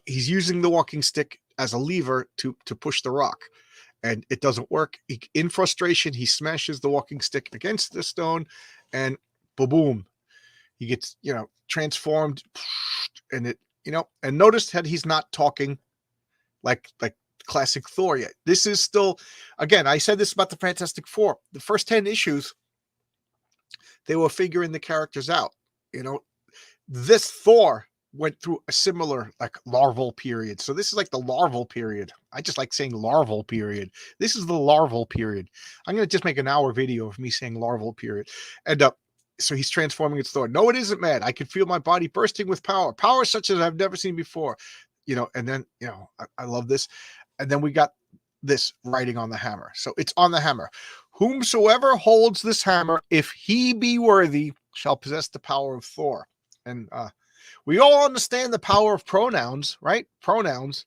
he's using the walking stick as a lever to push the rock, and it doesn't work. In frustration, he smashes the walking stick against the stone, and boom, he gets, transformed, and and notice that he's not talking like classic Thor yet. This is still, again, I said this about the Fantastic Four. The first 10 issues, they were figuring the characters out. This Thor went through a similar larval period. So this is like the larval period. I just like saying larval period. This is the larval period. I'm going to just make an hour video of me saying larval period. And so he's transforming into Thor. No, it isn't, man. I can feel my body bursting with power such as I've never seen before. And then, I love this. And then we got this writing on the hammer. So it's on the hammer. Whomsoever holds this hammer, if he be worthy, shall possess the power of Thor. And we all understand the power of pronouns, right? Pronouns.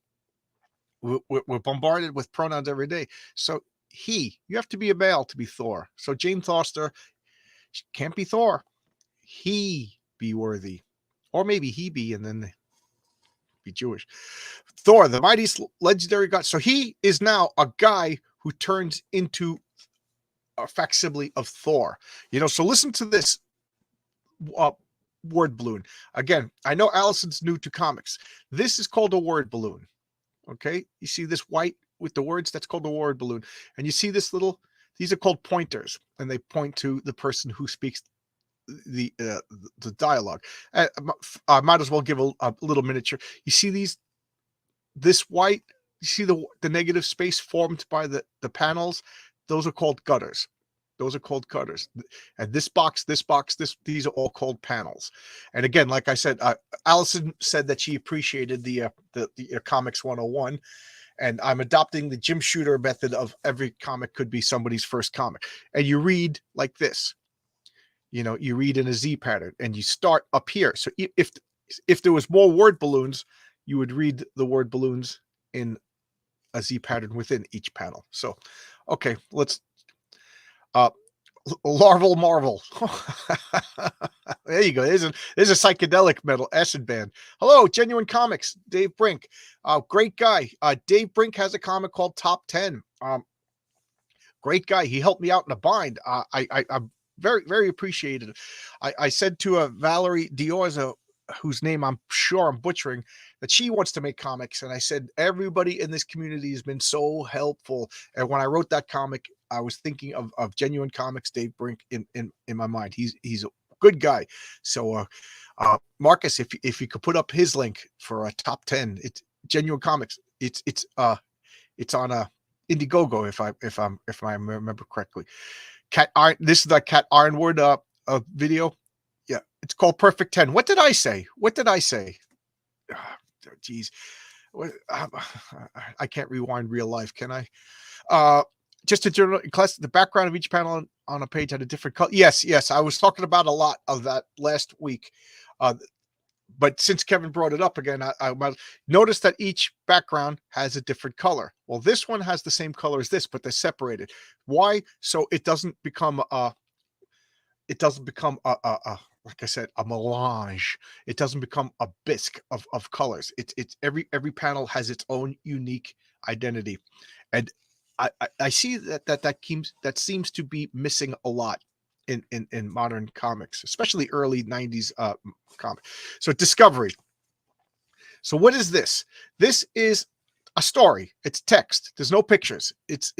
We're bombarded with pronouns every day. So you have to be a male to be Thor. So Jane Foster can't be Thor. He be worthy. Or maybe he be, and then be Jewish. Thor, the mightiest legendary god. So he is now a guy who turns into a facsimile of Thor. So listen to this word balloon. Again, I know Allison's new to comics. This is called a word balloon. Okay? You see this white with the words? That's called a word balloon. And you see this these are called pointers, and they point to the person who speaks the dialogue. I might as well give a little miniature. You see this white, you see the negative space formed by the panels? Those are called gutters. Those are called gutters. And this box, these are all called panels. And again, like I said, Allison said that she appreciated the Comics 101. And I'm adopting the Jim Shooter method of every comic could be somebody's first comic. And you read like this. You read in a Z pattern, and you start up here. So if there was more word balloons, you would read the word balloons in a Z pattern within each panel. So, okay, let's Larval Marvel. There you go. There's a psychedelic metal acid band. Hello, Genuine Comics, Dave Brink. Great guy. Dave Brink has a comic called Top 10. Great guy. He helped me out in a bind. I'm very, very appreciated. I said to Valerie Diorza, whose name I'm sure I'm butchering, that she wants to make comics. And I said, everybody in this community has been so helpful. And when I wrote that comic, I was thinking of Genuine Comics, Dave Brink in my mind. He's a good guy. So Marcus, if you could put up his link for a top 10, it's Genuine Comics. It's on Indiegogo if I remember correctly. This is the Cat Ironwood video. Yeah, it's called Perfect 10. What did I say? Geez, I can't rewind real life, can I? Just a general class. The background of each panel on a page had a different color. Yes. I was talking about a lot of that last week, but since Kevin brought it up again, I noticed that each background has a different color. Well, this one has the same color as this, but they're separated. Why? So it doesn't become like I said, a melange. It doesn't become a bisque of colors. It's every panel has its own unique identity, and I see that seems to be missing a lot in modern comics, especially early 90s comic. So Discovery. So what is this? This is a story. It's text. There's no pictures. It's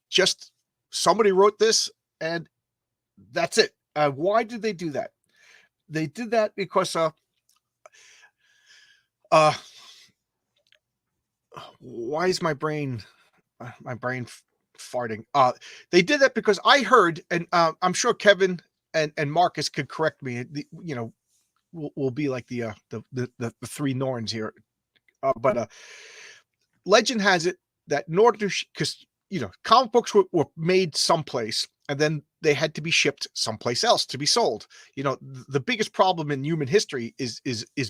just somebody wrote this and that's it. Why did they do that? They did that because why is my brain farting? They did that because I heard, and I'm sure Kevin and Marcus could correct me. Will be like the three Norns here, but legend has it that in order to, because comic books were made someplace, and then they had to be shipped someplace else to be sold. The biggest problem in human history is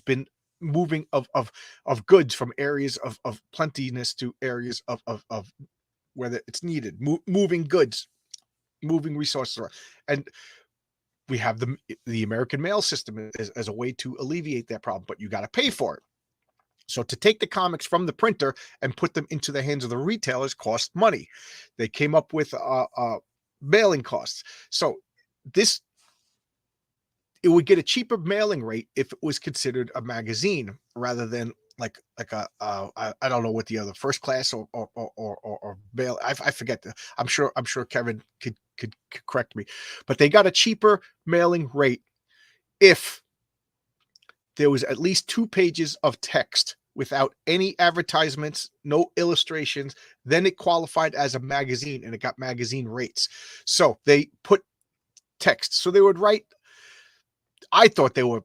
been moving of goods from areas of plentiness to areas of where it's needed, moving goods, moving resources around. And we have the American mail system as a way to alleviate that problem, but you got to pay for it. So to take the comics from the printer and put them into the hands of the retailers cost money. They came up with mailing costs. So it would get a cheaper mailing rate if it was considered a magazine rather than like I don't know what the other first class or mail. I forget. I'm sure Kevin could correct me, but they got a cheaper mailing rate if there was at least 2 pages of text without any advertisements, no illustrations. Then it qualified as a magazine and it got magazine rates. So they put text. So they would write, I thought they were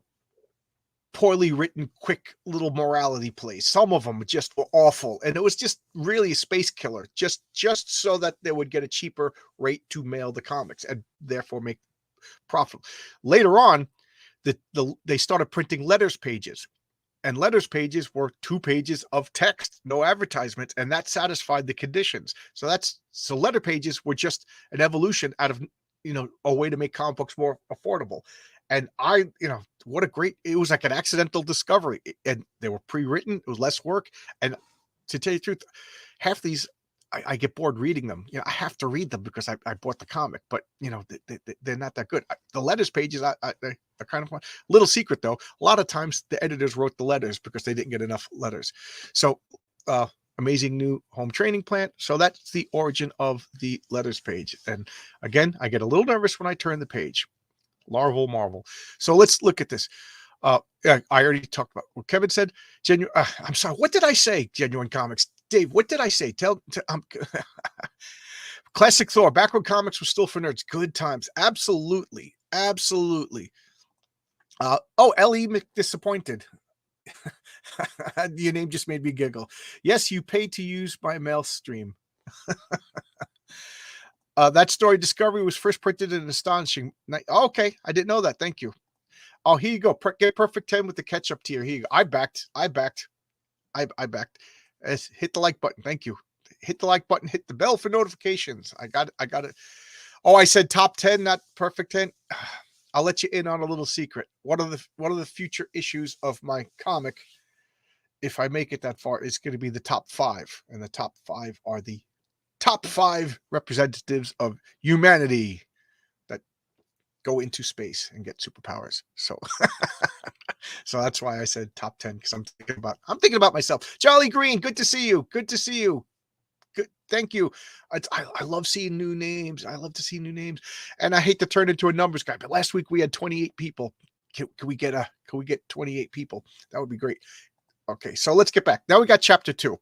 poorly written, quick little morality plays. Some of them just were awful. And it was just really a space killer, just so that they would get a cheaper rate to mail the comics and therefore make profit. Later on, they started printing letters pages, and letters pages were 2 pages of text, no advertisements, and that satisfied the conditions. So letter pages were just an evolution out of a way to make comic books more affordable. And what a great, it was like an accidental discovery, and they were pre-written. It was less work. And to tell you the truth, half these I get bored reading them. I have to read them because I bought the comic, but they're not that good. The letters pages, they're kind of fun. Little secret though, a lot of times the editors wrote the letters because they didn't get enough letters. So amazing new home training plant. So that's the origin of the letters page. And again, I get a little nervous when I turn the page. Larval Marvel. So let's look at this. I already talked about what Kevin said. I'm sorry. What did I say? Genuine Comics. Dave, what did I say? Classic Thor. Back when comics were still for nerds. Good times. Absolutely. Absolutely. L.E. McDisappointed. Your name just made me giggle. Yes, you pay to use my mail stream. That story, Discovery, was first printed in an astonishing. Okay, I didn't know that. Thank you. Oh, here you go. Get Perfect 10 with the catch-up tier. Here you go. I backed. Hit the like button. Thank you. Hit the like button. Hit the bell for notifications. I got it. Oh, I said top 10, not perfect 10. I'll let you in on a little secret. One of the future issues of my comic, if I make it that far, is going to be the top 5, and the top 5 are the top 5 representatives of humanity that go into space and get superpowers. So so that's why I said top 10, because I'm thinking about myself. Jolly Green, good to see you. Good. Thank you. I love seeing new names. I love to see new names, and I hate to turn into a numbers guy, but last week we had 28 people. Can we get 28 people? That would be great. Okay, so let's get back. Now we got chapter 2.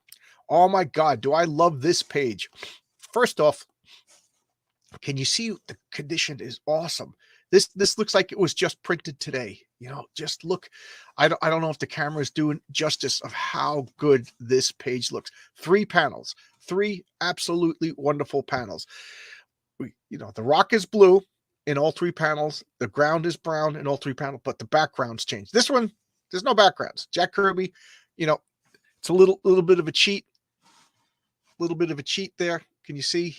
Oh my God, do I love this page. First off, can you see the condition is awesome? This looks like it was just printed today. Just look. I don't know if the camera is doing justice of how good this page looks. 3 panels, 3 absolutely wonderful panels. The rock is blue in all 3 panels. The ground is brown in all 3 panels, but the backgrounds change. This one, there's no backgrounds. Jack Kirby, it's a little bit of a cheat. There. Can you see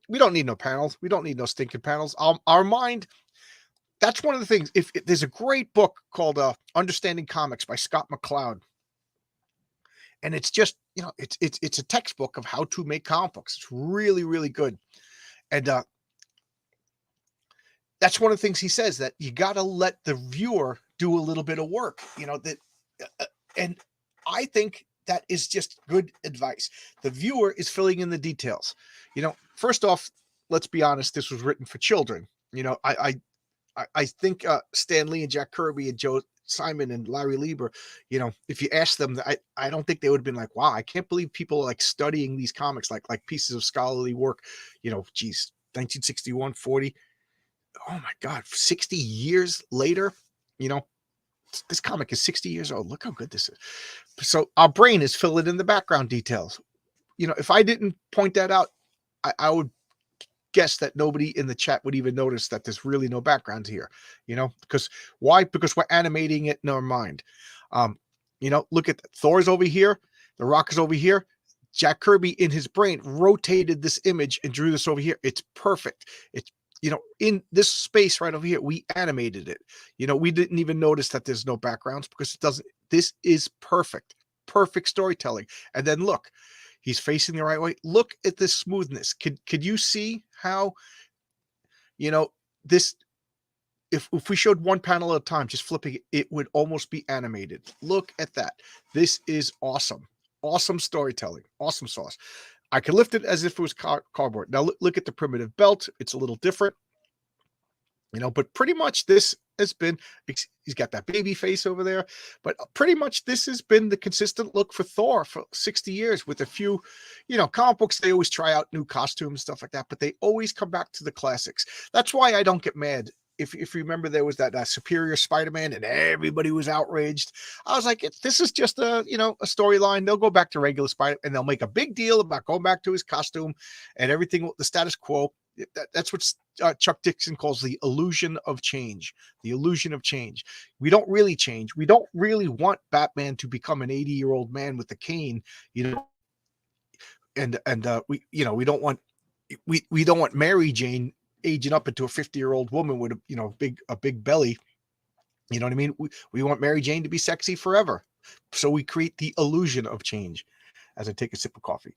we don't need no panels. We don't need no stinking panels. Our mind, that's one of the things. If there's a great book called Understanding Comics by Scott McCloud. And it's just, it's a textbook of how to make comic books. It's really, really good. And that's one of the things he says, that you got to let the viewer do a little bit of work, and I think that is just good advice. The viewer is filling in the details. First off, let's be honest, this was written for children. I think Stan Lee and Jack Kirby and Joe Simon and Larry Lieber, if you ask them, I don't think they would have been like, wow, I can't believe people are like studying these comics like pieces of scholarly work. 1961, 40. Oh my God, 60 years later, this comic is 60 years old. Look how good this is. So our brain is filling in the background details. if I didn't point that out, I would guess that nobody in the chat would even notice that there's really no background here, because why? Because we're animating it in our mind. Look at Thor's over here, the Rock is over here. Jack Kirby in his brain rotated this image and drew this over here. It's perfect. It's, in this space right over here, we animated it. We didn't even notice that there's no backgrounds because this is perfect storytelling. And then look, he's facing the right way. Look at this smoothness. Could you see how, this, if we showed one panel at a time, just flipping it, it would almost be animated. Look at that. This is awesome. Awesome storytelling. Awesome sauce. I can lift it as if it was cardboard. Now look at the primitive belt. It's a little different, but pretty much this has been, he's got that baby face over there, but pretty much this has been the consistent look for Thor for 60 years with a few, comic books. They always try out new costumes, stuff like that, but they always come back to the classics. That's why I don't get mad. If you remember, there was that Superior Spider-Man and everybody was outraged. I was like, this is just a storyline. They'll go back to regular Spider and they'll make a big deal about going back to his costume and everything, the status quo. That's what Chuck Dixon calls the illusion of change. The illusion of change. We don't really change. We don't really want Batman to become an 80-year-old man with a cane, and we don't want Mary Jane aging up into a 50-year-old woman with a big belly. You know what I mean? We want Mary Jane to be sexy forever. So we create the illusion of change. As I take a sip of coffee.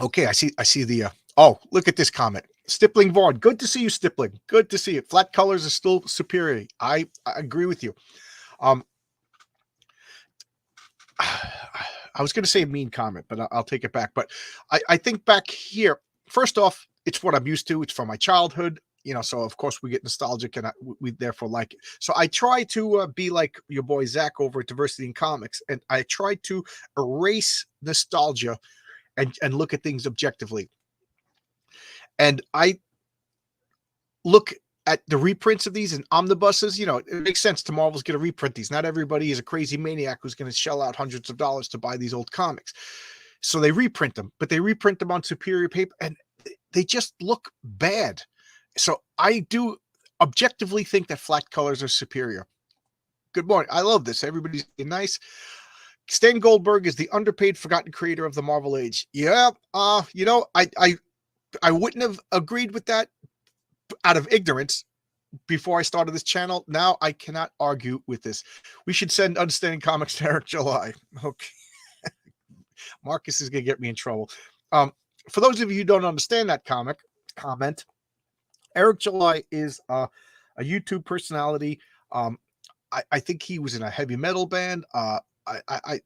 Okay, I see the look at this comment. Stippling Vaughn. Good to see you, Stippling. Good to see it. Flat colors are still superior. I agree with you. I was going to say a mean comment, but I'll take it back. But I think back here, first off, it's what I'm used to. It's from my childhood, so of course we get nostalgic and we therefore like it. So I try to be like your boy Zach over at Diversity in Comics, and I try to erase nostalgia and look at things objectively. And I look at the reprints of these and omnibuses. It makes sense to Marvel's going to reprint these. Not everybody is a crazy maniac who's going to shell out hundreds of dollars to buy these old comics. So they reprint them, but they reprint them on superior paper and they just look bad. So I do objectively think that flat colors are superior. Good morning. I love this. Everybody's nice. Stan Goldberg is the underpaid, forgotten creator of the Marvel Age. Yeah. I wouldn't have agreed with that out of ignorance before I started this channel. Now I cannot argue with this. We should send Understanding Comics to Eric July. Okay. Marcus is going to get me in trouble. For those of you who don't understand that comment, Eric July is a YouTube personality. I think he was in a heavy metal band.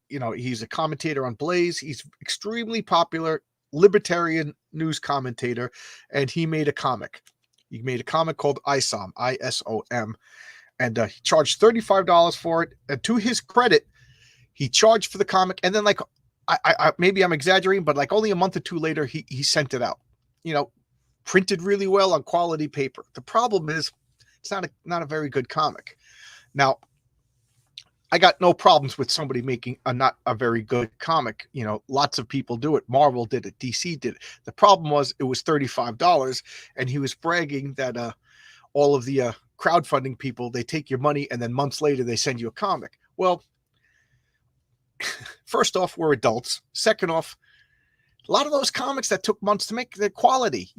He's a commentator on Blaze. He's extremely popular libertarian news commentator, and he made a comic. He made a comic called ISOM, ISOM, and he charged $35 for it. And to his credit, he charged for the comic, and then I maybe I'm exaggerating, but only a month or two later, he sent it out. Printed really well on quality paper. The problem is, it's not a very good comic. Now, I got no problems with somebody making not a very good comic. Lots of people do it. Marvel did it. DC did it. The problem was it was $35, and he was bragging that all of the crowdfunding people, they take your money, and then months later they send you a comic. Well, first off, we're adults. Second off, a lot of those comics that took months to make, they're quality.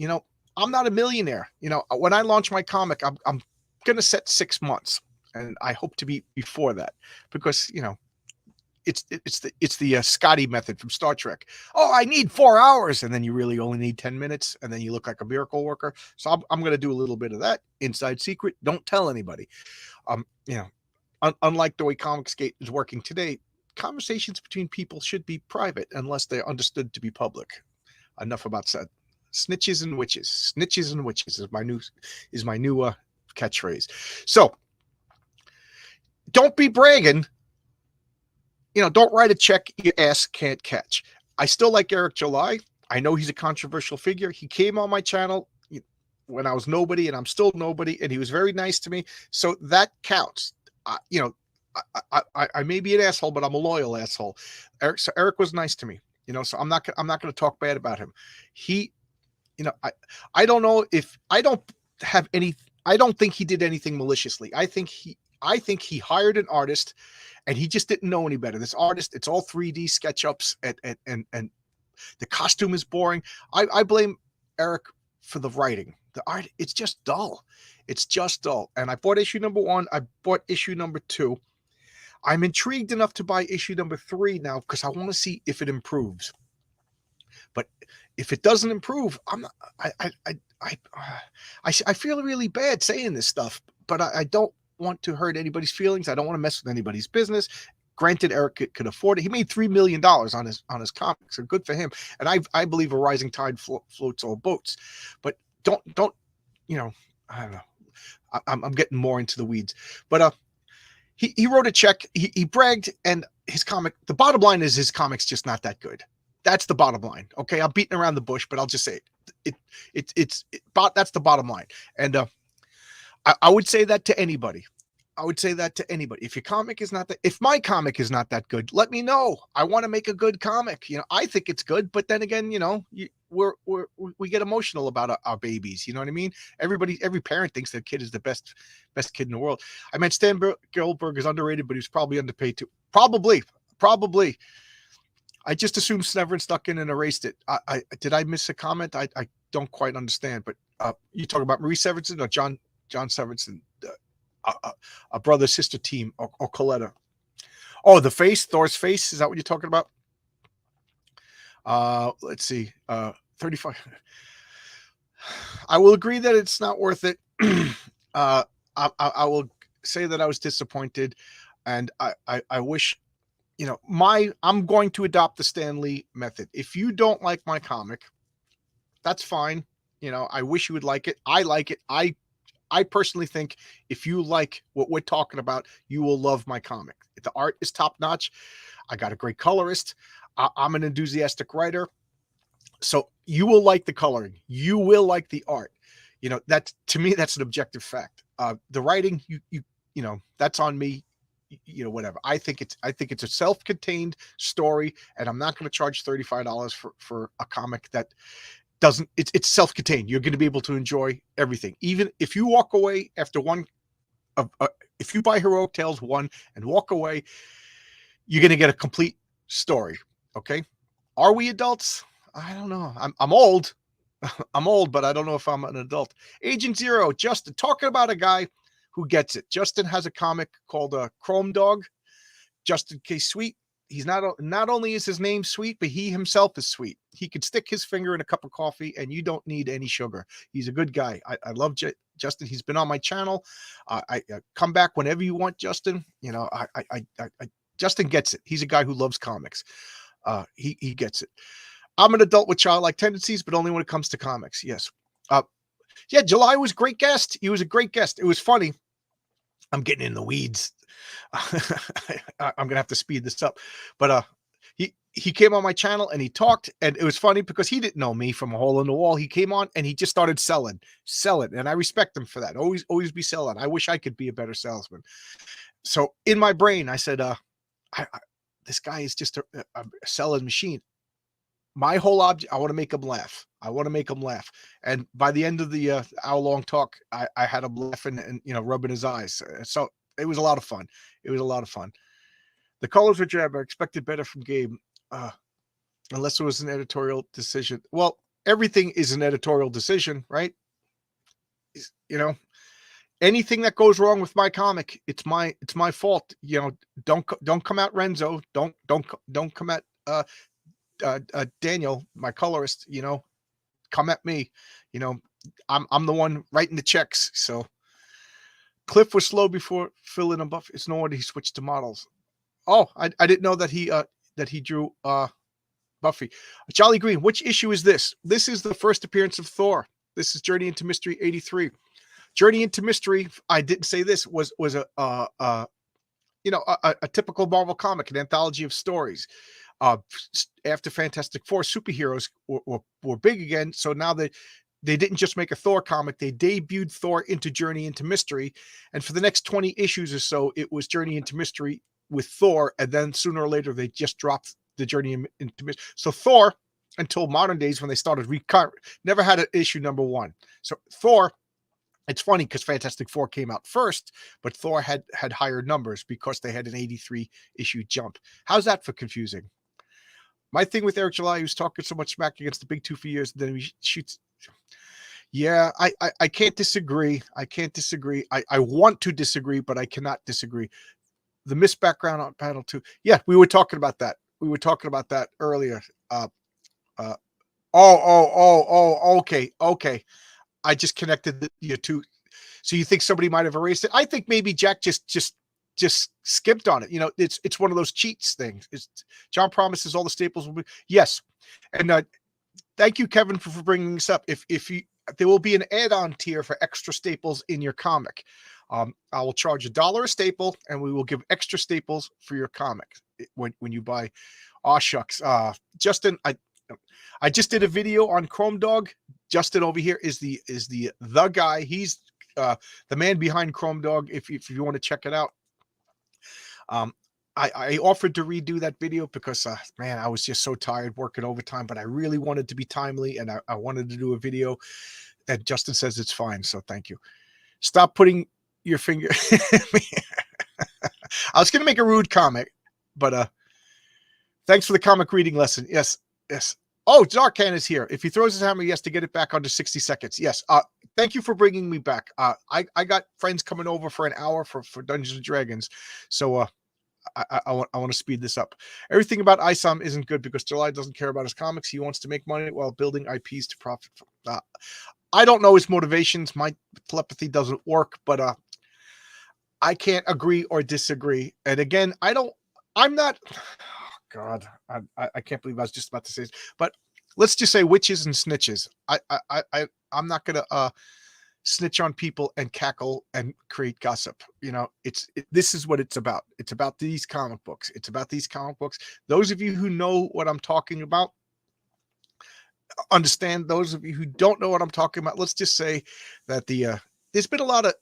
I'm not a millionaire. When I launch my comic, I'm going to set 6 months. And I hope to be before that because, it's the Scotty method from Star Trek. Oh, I need 4 hours. And then you really only need 10 minutes. And then you look like a miracle worker. So I'm going to do a little bit of that inside secret. Don't tell anybody. Unlike the way Comicsgate is working today, conversations between people should be private unless they're understood to be public. Enough about said. Snitches and witches. Snitches and witches is my new catchphrase. So, don't be bragging. Don't write a check your ass can't catch. I still like Eric July. I know he's a controversial figure. He came on my channel when I was nobody, and I'm still nobody, and he was very nice to me. So that counts. I may be an asshole, but I'm a loyal asshole. Eric was nice to me, so I'm not going to talk bad about him. He, I don't know if I don't have any. I don't think he did anything maliciously. I think he hired an artist, and he just didn't know any better. This artist, it's all 3D SketchUps, and the costume is boring. I blame Eric for the writing. The art, it's just dull. It's just dull. And I bought issue number 1. I bought issue number 2. I'm intrigued enough to buy issue number 3 now because I want to see if it improves. But if it doesn't improve, I'm not. I feel really bad saying this stuff, but I don't want to hurt anybody's feelings. I don't want to mess with anybody's business. Granted, Eric could afford it. He made $3 million on his comics, so good for him. And I believe a rising tide floats all boats. But don't I don't know. I'm getting more into the weeds. But he wrote a check. He bragged, and his comic. The bottom line is his comic's just not that good. That's the bottom line. Okay, I'm beating around the bush, but I'll just say that's the bottom line. And I would say that to anybody. I would say that to anybody. If your comic is not that, if my comic is not that good, let me know. I want to make a good comic. I think it's good, but then again, we get emotional about our babies. You know what I mean? Every parent thinks their kid is the best kid in the world. I meant Stan Goldberg is underrated, but he's probably underpaid too. Probably. I just assumed Severance stuck in and erased it. Did I miss a comment? I don't quite understand. But you talking about Marie Severinsen or John Severinsen? A brother sister team or Coletta. Oh, the face, Thor's face. Is that what you're talking about? Let's see. 35. I will agree that it's not worth it. I will say that I was disappointed, and I wish, I'm going to adopt the Stan Lee method. If you don't like my comic, that's fine. I wish you would like it. I like it. I personally think if you like what we're talking about, you will love my comic. The art is top notch. I got a great colorist. I'm an enthusiastic writer. So you will like the coloring. You will like the art. That's, to me, that's an objective fact. The writing, that's on me. Whatever. I think it's a self-contained story, and I'm not going to charge $35 for a comic that doesn't. It's self-contained. You're going to be able to enjoy everything. Even if you walk away after one if you buy Heroic Tales 1 and walk away, you're going to get a complete story. Okay. Are we adults? I don't know. I'm old. I'm old, but I don't know if I'm an adult. Agent Zero, Justin, talking about a guy who gets it. Justin has a comic called Chrome Dog. Justin K. Sweet. He's not only is his name sweet, but he himself is sweet. He could stick his finger in a cup of coffee, and you don't need any sugar. He's a good guy. I love Justin. He's been on my channel. I come back whenever you want, Justin. Justin gets it. He's a guy who loves comics. He gets it. I'm an adult with childlike tendencies, but only when it comes to comics. Yes. Yeah, July was a great guest. He was a great guest. It was funny. I'm getting in the weeds. I'm gonna have to speed this up, but he came on my channel and he talked, and it was funny because he didn't know me from a hole in the wall. He came on and he just started selling, and I respect him for that. Always be selling. I wish I could be a better salesman. So in my brain, I said, this guy is just a selling machine. My whole object, I want to make him laugh. And by the end of the hour-long talk, I had him laughing and rubbing his eyes. So it was a lot of fun. The colors were drab. I expected better from Gabe, unless it was an editorial decision. Well, everything is an editorial decision, right? Anything that goes wrong with my comic, it's my fault. Don't come at Renzo. Don't come at Daniel, my colorist. Come at me. I'm the one writing the checks. So Cliff was slow before filling a buff. It's no wonder he switched to models. Oh, I didn't know that he drew Buffy. Charlie Green, which issue is this? This is the first appearance of Thor. This is Journey into Mystery 83. Journey into Mystery, I didn't say this, was a typical Marvel comic, an anthology of stories. After Fantastic Four, superheroes were big again. So now they didn't just make a Thor comic, they debuted Thor into Journey into Mystery. And for the next 20 issues or so, it was Journey into Mystery with Thor. And then sooner or later, they just dropped the Journey into Mystery. So Thor, until modern days when they started, never had an issue number 1. So Thor, it's funny because Fantastic Four came out first, but Thor had higher numbers because they had an 83 issue jump. How's that for confusing? My thing with Eric July, who's talking so much smack against the big two for years, and then he shoots. Yeah, I can't disagree. I can't disagree. I want to disagree, but I cannot disagree. The missed background on panel 2. Yeah, we were talking about that. We were talking about that earlier. Okay. I just connected the two. So you think somebody might have erased it? I think maybe Jack just skipped on it. You know, it's one of those cheats things. John promises all the staples will be. Yes. And thank you, Kevin, for bringing this up. If you, there will be an add-on tier for extra staples in your comic. I will charge $1 a staple, and we will give extra staples for your comic when you buy. Aw shucks, Justin, I just did a video on Chrome Dog. Justin over here is the guy. He's the man behind Chrome Dog. If you want to check it out. I offered to redo that video because, man, I was just so tired working overtime, but I really wanted to be timely, and I wanted to do a video, and Justin says it's fine, so thank you. Stop putting your finger. I was going to make a rude comment, but thanks for the comic reading lesson. Yes. Oh, Zarkan is here. If he throws his hammer, he has to get it back under 60 seconds. Yes. Thank you for bringing me back. I got friends coming over for an hour for Dungeons and Dragons, so I want to speed this up. Everything about ISOM isn't good because July doesn't care about his comics. He wants to make money while building IPs to profit. I don't know his motivations. My telepathy doesn't work, but I can't agree or disagree. And again, I'm not. Oh God, I can't believe I was just about to say this. But let's just say witches and snitches. I'm not gonna snitch on people and cackle and create gossip. You know, this is what it's about. It's about these comic books. It's about these comic books. Those of you who know what I'm talking about understand. Those of you who don't know what I'm talking about, let's just say that there's been a lot of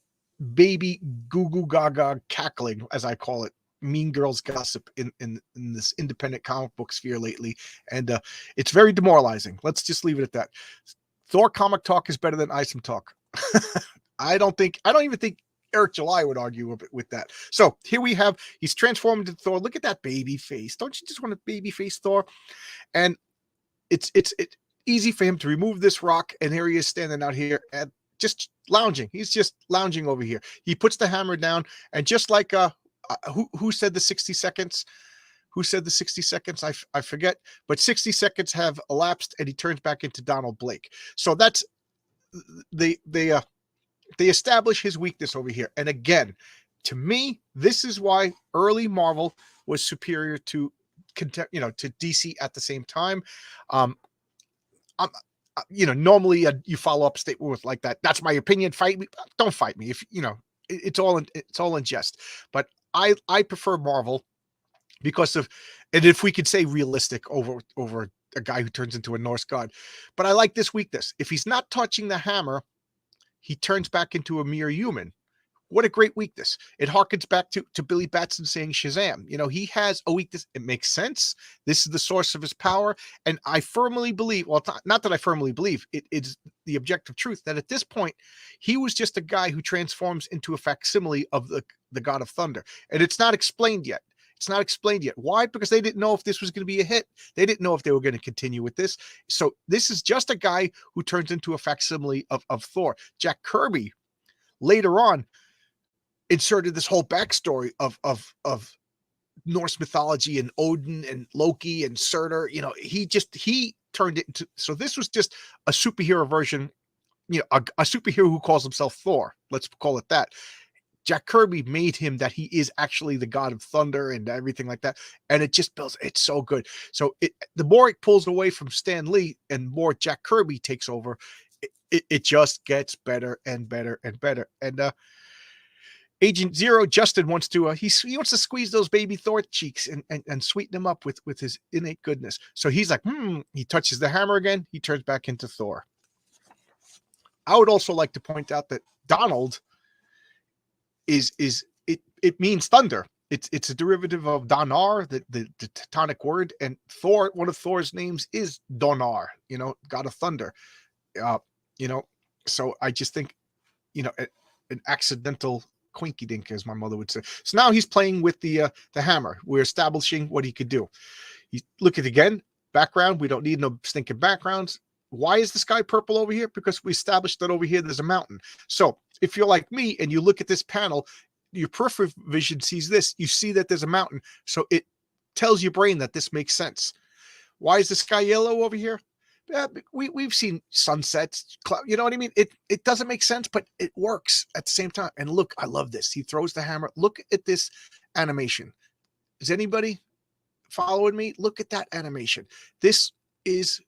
baby goo goo gaga cackling, as I call it, mean girls gossip in this independent comic book sphere lately, and it's very demoralizing. Let's just leave it at that. Thor comic talk is better than ISOM talk. I don't even think Eric July would argue with that. So here we have, he's transformed into Thor. Look at that baby face. Don't you just want a baby face Thor? And it's easy for him to remove this rock, and here he is standing out here and just lounging. He's just lounging over here. He puts the hammer down, and just like who said the 60 seconds? Who said the 60 seconds? I forget, but 60 seconds have elapsed, and he turns back into Donald Blake. So that's they establish his weakness over here. And again, to me, this is why early Marvel was superior to DC at the same time. Normally you follow up a statement with like that. That's my opinion. Fight me. Don't fight me. If it's all in jest. But I prefer Marvel because of, and if we could say realistic over a guy who turns into a Norse god. But I like this weakness. If he's not touching the hammer, he turns back into a mere human. What a great weakness. It harkens back to Billy Batson saying Shazam. He has a weakness. It makes sense. This is the source of his power. And I firmly believe, well, not that I firmly believe, it's the objective truth that at this point, he was just a guy who transforms into a facsimile of the God of Thunder. And it's not explained yet. It's not explained yet. Why? Because they didn't know if this was going to be a hit. They didn't know if they were going to continue with this. So this is just a guy who turns into a facsimile of Thor. Jack Kirby later on inserted this whole backstory of Norse mythology and Odin and Loki and Surtur. He turned it into, so this was just a superhero version, a superhero who calls himself Thor. Let's call it that. Jack Kirby made him that he is actually the God of Thunder and everything like that. And it just builds, it's so good. So the more it pulls away from Stan Lee and more Jack Kirby takes over, it just gets better and better and better. And Agent Zero, Justin wants to, he wants to squeeze those baby Thor cheeks and sweeten them up with his innate goodness. So he's like, he touches the hammer again. He turns back into Thor. I would also like to point out that Donald it means thunder. It's a derivative of Donar, the Teutonic word, and Thor. One of Thor's names is Donar, god of thunder. Uh, you know, so I just think, an accidental quinky dink, as my mother would say. So now he's playing with the hammer. We're establishing what he could do. You look at it again, background. We don't need no stinking backgrounds. Why is the sky purple over here? Because we established that over here there's a mountain. So if you're like me and you look at this panel, your peripheral vision sees this. You see that there's a mountain. So it tells your brain that this makes sense. Why is the sky yellow over here? We've seen sunsets, you know what I mean? It doesn't make sense, but it works at the same time. And look, I love this. He throws the hammer. Look at this animation. Is anybody following me? Look at that animation. This is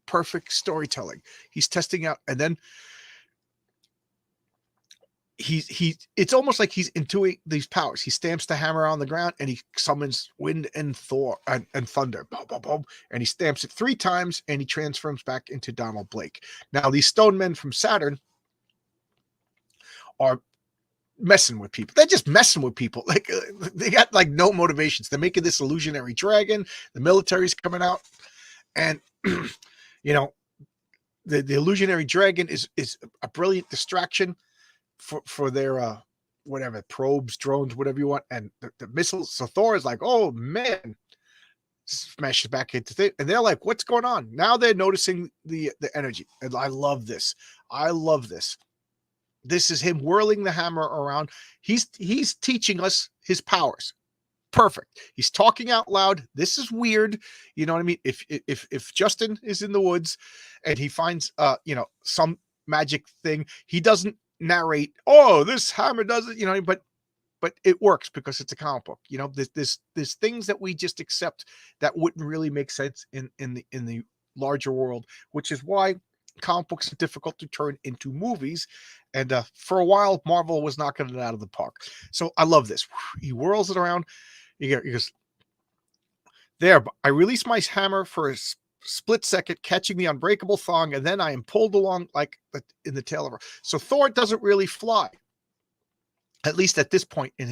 perfect storytelling. He's testing out, and then it's almost like he's intuiting these powers. He stamps the hammer on the ground and he summons wind and Thor and thunder, boom, boom, boom, and he stamps it 3 times and he transforms back into Donald Blake. Now these stone men from Saturn are messing with people. They're just messing with people. Like they got like no motivations. They're making this illusionary dragon. The military's coming out, and the illusionary dragon is a brilliant distraction for their whatever, probes, drones, whatever you want, and the missiles. So Thor is like, oh man, smashes back into things, and they're like, what's going on? Now they're noticing the energy, and I love this. This is him whirling the hammer around. He's teaching us his powers. Perfect. He's talking out loud. This is weird. You know what I mean? If Justin is in the woods and he finds some magic thing, he doesn't narrate, oh, this hammer does it, but it works because it's a comic book. There's things that we just accept that wouldn't really make sense in the larger world, which is why comic books are difficult to turn into movies. And for a while, Marvel was knocking it out of the park. So I love this. He whirls it around. He goes, there, I release my hammer for a split second, catching the unbreakable thong, and then I am pulled along like in the tail of her. So Thor doesn't really fly, at least at this point in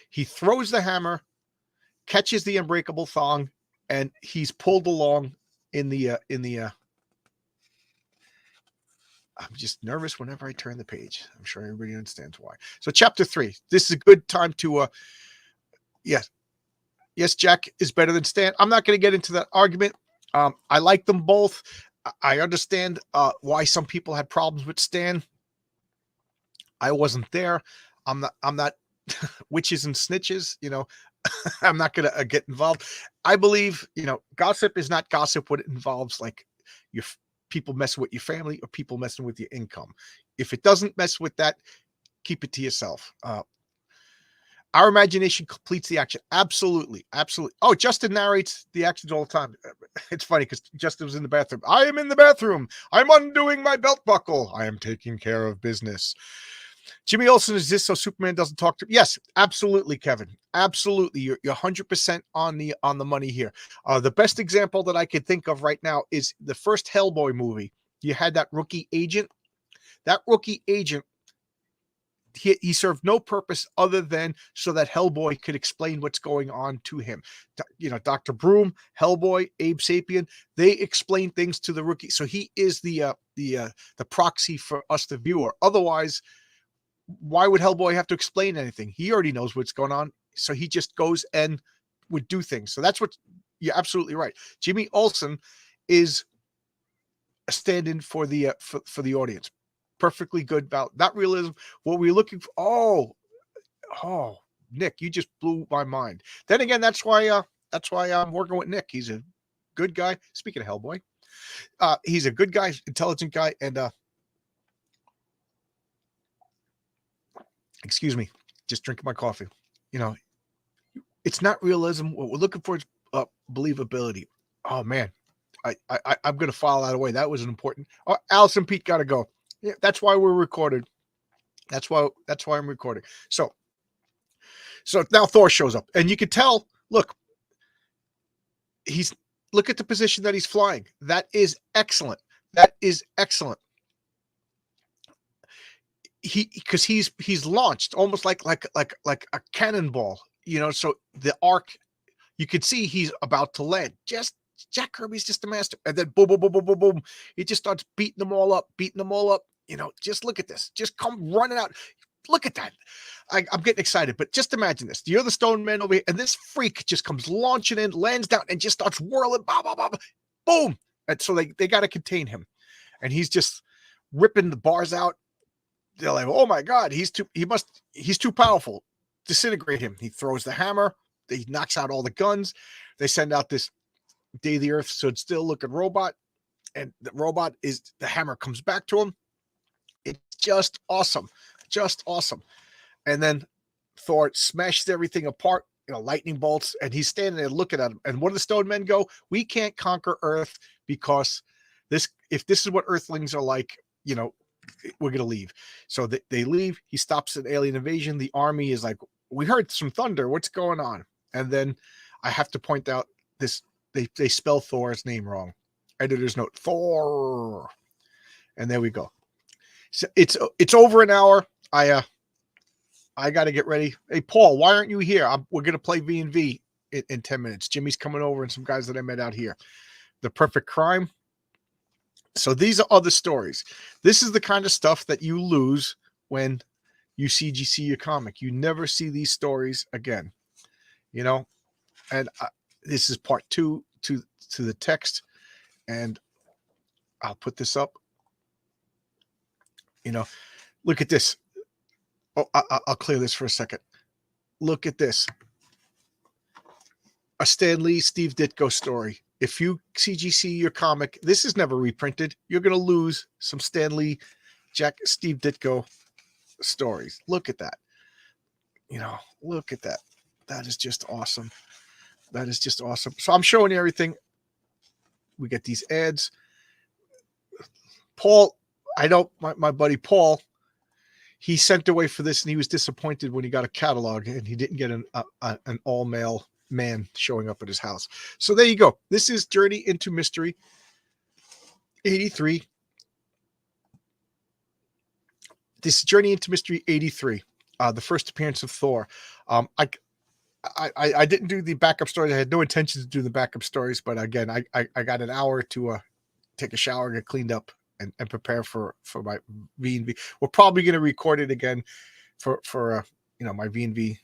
he throws the hammer, catches the unbreakable thong, and he's pulled along in the I'm just nervous whenever I turn the page. I'm sure everybody understands why. So chapter 3, this is a good time to yes, Jack is better than Stan. I'm not going to get into that argument. I like them both. I understand why some people had problems with Stan. I wasn't there. I'm not witches and snitches, I'm not going to get involved. I believe, gossip is not gossip when it involves like your people messing with your family or people messing with your income. If it doesn't mess with that, keep it to yourself. Our imagination completes the action. Absolutely. Absolutely. Oh, Justin narrates the actions all the time. It's funny because Justin was in the bathroom. I am in the bathroom. I'm undoing my belt buckle. I am taking care of business. Jimmy Olsen is this so Superman doesn't talk to. Yes, absolutely, Kevin. Absolutely. You're 100% on the money here. The best example that I could think of right now is the first Hellboy movie. You had that rookie agent. That rookie agent, he served no purpose other than so that Hellboy could explain what's going on to him. Dr. Broom, Hellboy, Abe Sapien, they explain things to the rookie. So he is the proxy for us, the viewer. Otherwise, why would Hellboy have to explain anything? He already knows what's going on. So he just goes and would do things. So that's what you're absolutely right. Jimmy Olsen is a stand-in for the audience. Perfectly good about that realism. What we're looking for. Oh, Nick, you just blew my mind. Then again, that's why I'm working with Nick. He's a good guy. Speaking of Hellboy, he's a good guy, intelligent guy, and excuse me, just drinking my coffee. It's not realism. What we're looking for is believability. Oh man, I'm gonna file that away. That was an important. Allison Pete got to go. Yeah, that's why we're recorded. That's why I'm recording. So now Thor shows up, and you can tell. Look at the position that he's flying. That is excellent. because he's launched almost like a cannonball, so the arc, you could see he's about to land. Just Jack Kirby's just a master. And then boom, boom, boom, boom, boom, boom. He just starts beating them all up. Just look at this. Just come running out. Look at that. I'm getting excited, but just imagine this. You're the Stone Man over here, and this freak just comes launching in, lands down, and just starts whirling. Bah, bah, bah, bah, boom. And so they got to contain him. And he's just ripping the bars out. They're like, oh my God, he's too powerful. Disintegrate him. He throws the hammer. He knocks out all the guns. They send out this Day the Earth Stood Still looking robot. And the robot the hammer comes back to him. It's just awesome. Just awesome. And then Thor smashes everything apart, lightning bolts, and he's standing there looking at him. And what do the Stone Men go? We can't conquer Earth because if this is what Earthlings are like, we're going to leave. So they leave. He stops an alien invasion. The army is like, we heard some thunder. What's going on? And then I have to point out this, they spell Thor's name wrong. Editor's note, Thor. And there we go. So it's over an hour. I got to get ready. Hey, Paul, why aren't you here? We're going to play V&V in 10 minutes. Jimmy's coming over and some guys that I met out here. The Perfect Crime. So these are other stories. This is the kind of stuff that you lose when you CGC your comic. You never see these stories again, and this is part 2 to the text, and I'll put this up. Look at this. Oh, I'll clear this for a second. Look at this. A Stan Lee, Steve Ditko story. If you CGC your comic, this is never reprinted. You're going to lose some Stan Lee, Steve Ditko stories. Look at that. Look at that. That is just awesome. That is just awesome. So I'm showing you everything. We get these ads. Paul, I know my buddy Paul, he sent away for this and he was disappointed when he got a catalog and he didn't get an all-male man showing up at his house. So there you go. This is Journey into Mystery 83. This is Journey into Mystery 83, the first appearance of Thor. I didn't do the backup stories. I had no intention to do the backup stories, but again, I got an hour to take a shower, get cleaned up, and prepare for my V&V. We're probably going to record it again for my V&V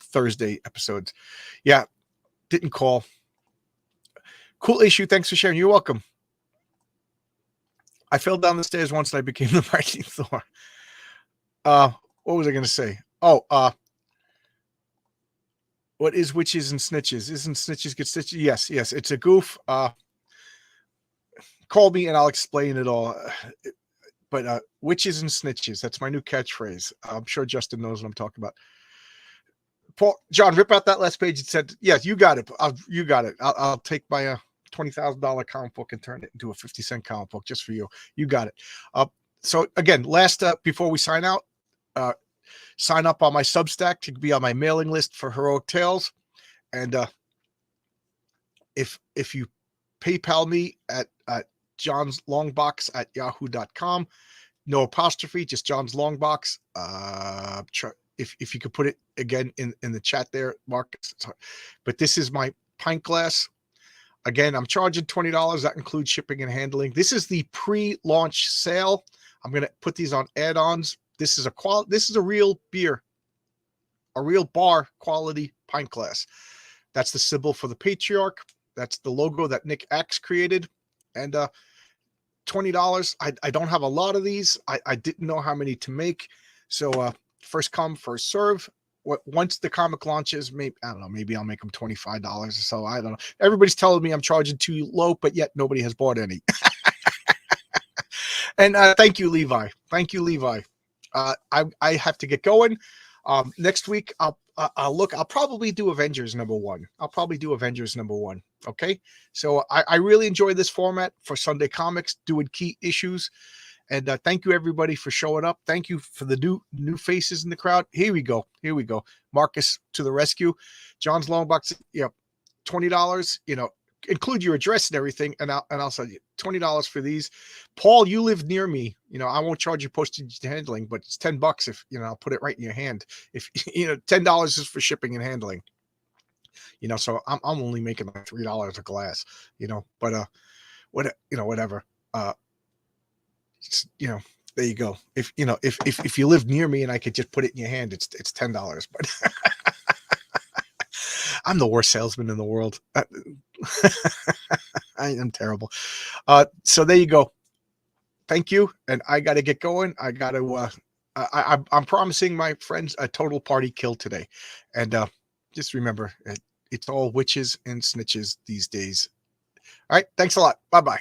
Thursday episodes. Yeah, didn't call. Cool issue. Thanks for sharing. You're welcome. I fell down the stairs once and I became the mighty Thor. What was I going to say? Oh, what is witches and snitches? Isn't snitches get stitches? Yes. It's a goof. Call me and I'll explain it all. But witches and snitches, that's my new catchphrase. I'm sure Justin knows what I'm talking about. John, rip out that last page. It said, yes, you got it. You got it. I'll take my $20,000 comic book and turn it into a 50-cent comic book just for you. You got it. So again, last before we sign out, sign up on my Substack to be on my mailing list for Heroic Tales. And if you PayPal me at johnslongbox@yahoo.com, no apostrophe, just John's Longbox. If you could put it again in the chat there, Mark. But this is my pint glass. Again, I'm charging $20. That includes shipping and handling. This is the pre-launch sale. I'm going to put these on add-ons. This is a real beer, a real bar quality pint glass. That's the symbol for the Patriarch. That's the logo that Nick Axe created. And $20. I don't have a lot of these. I didn't know how many to make. So first come, first serve. Once the comic launches, maybe I'll make them $25 or so. I don't know. Everybody's telling me I'm charging too low, but yet nobody has bought any. And thank you, Levi. Thank you, Levi. I have to get going. Next week, I'll probably do Avengers #1. Okay. So I really enjoy this format for Sunday Comics, doing key issues. And thank you, everybody, for showing up. Thank you for the new faces in the crowd. Here we go. Marcus to the rescue. John's Long Box, $20. include your address and everything, and I'll sell you $20 for these. Paul, you live near me. I won't charge you postage and handling, but it's $10 if I'll put it right in your hand. If $10 is for shipping and handling. So I'm only making like $3 a glass. But whatever. There you go. If you live near me and I could just put it in your hand, it's $10. But I'm the worst salesman in the world. I am terrible. So there you go. Thank you. And I got to get going. I got to, I'm promising my friends a total party kill today. And just remember, it's all witches and snitches these days. All right. Thanks a lot. Bye-bye.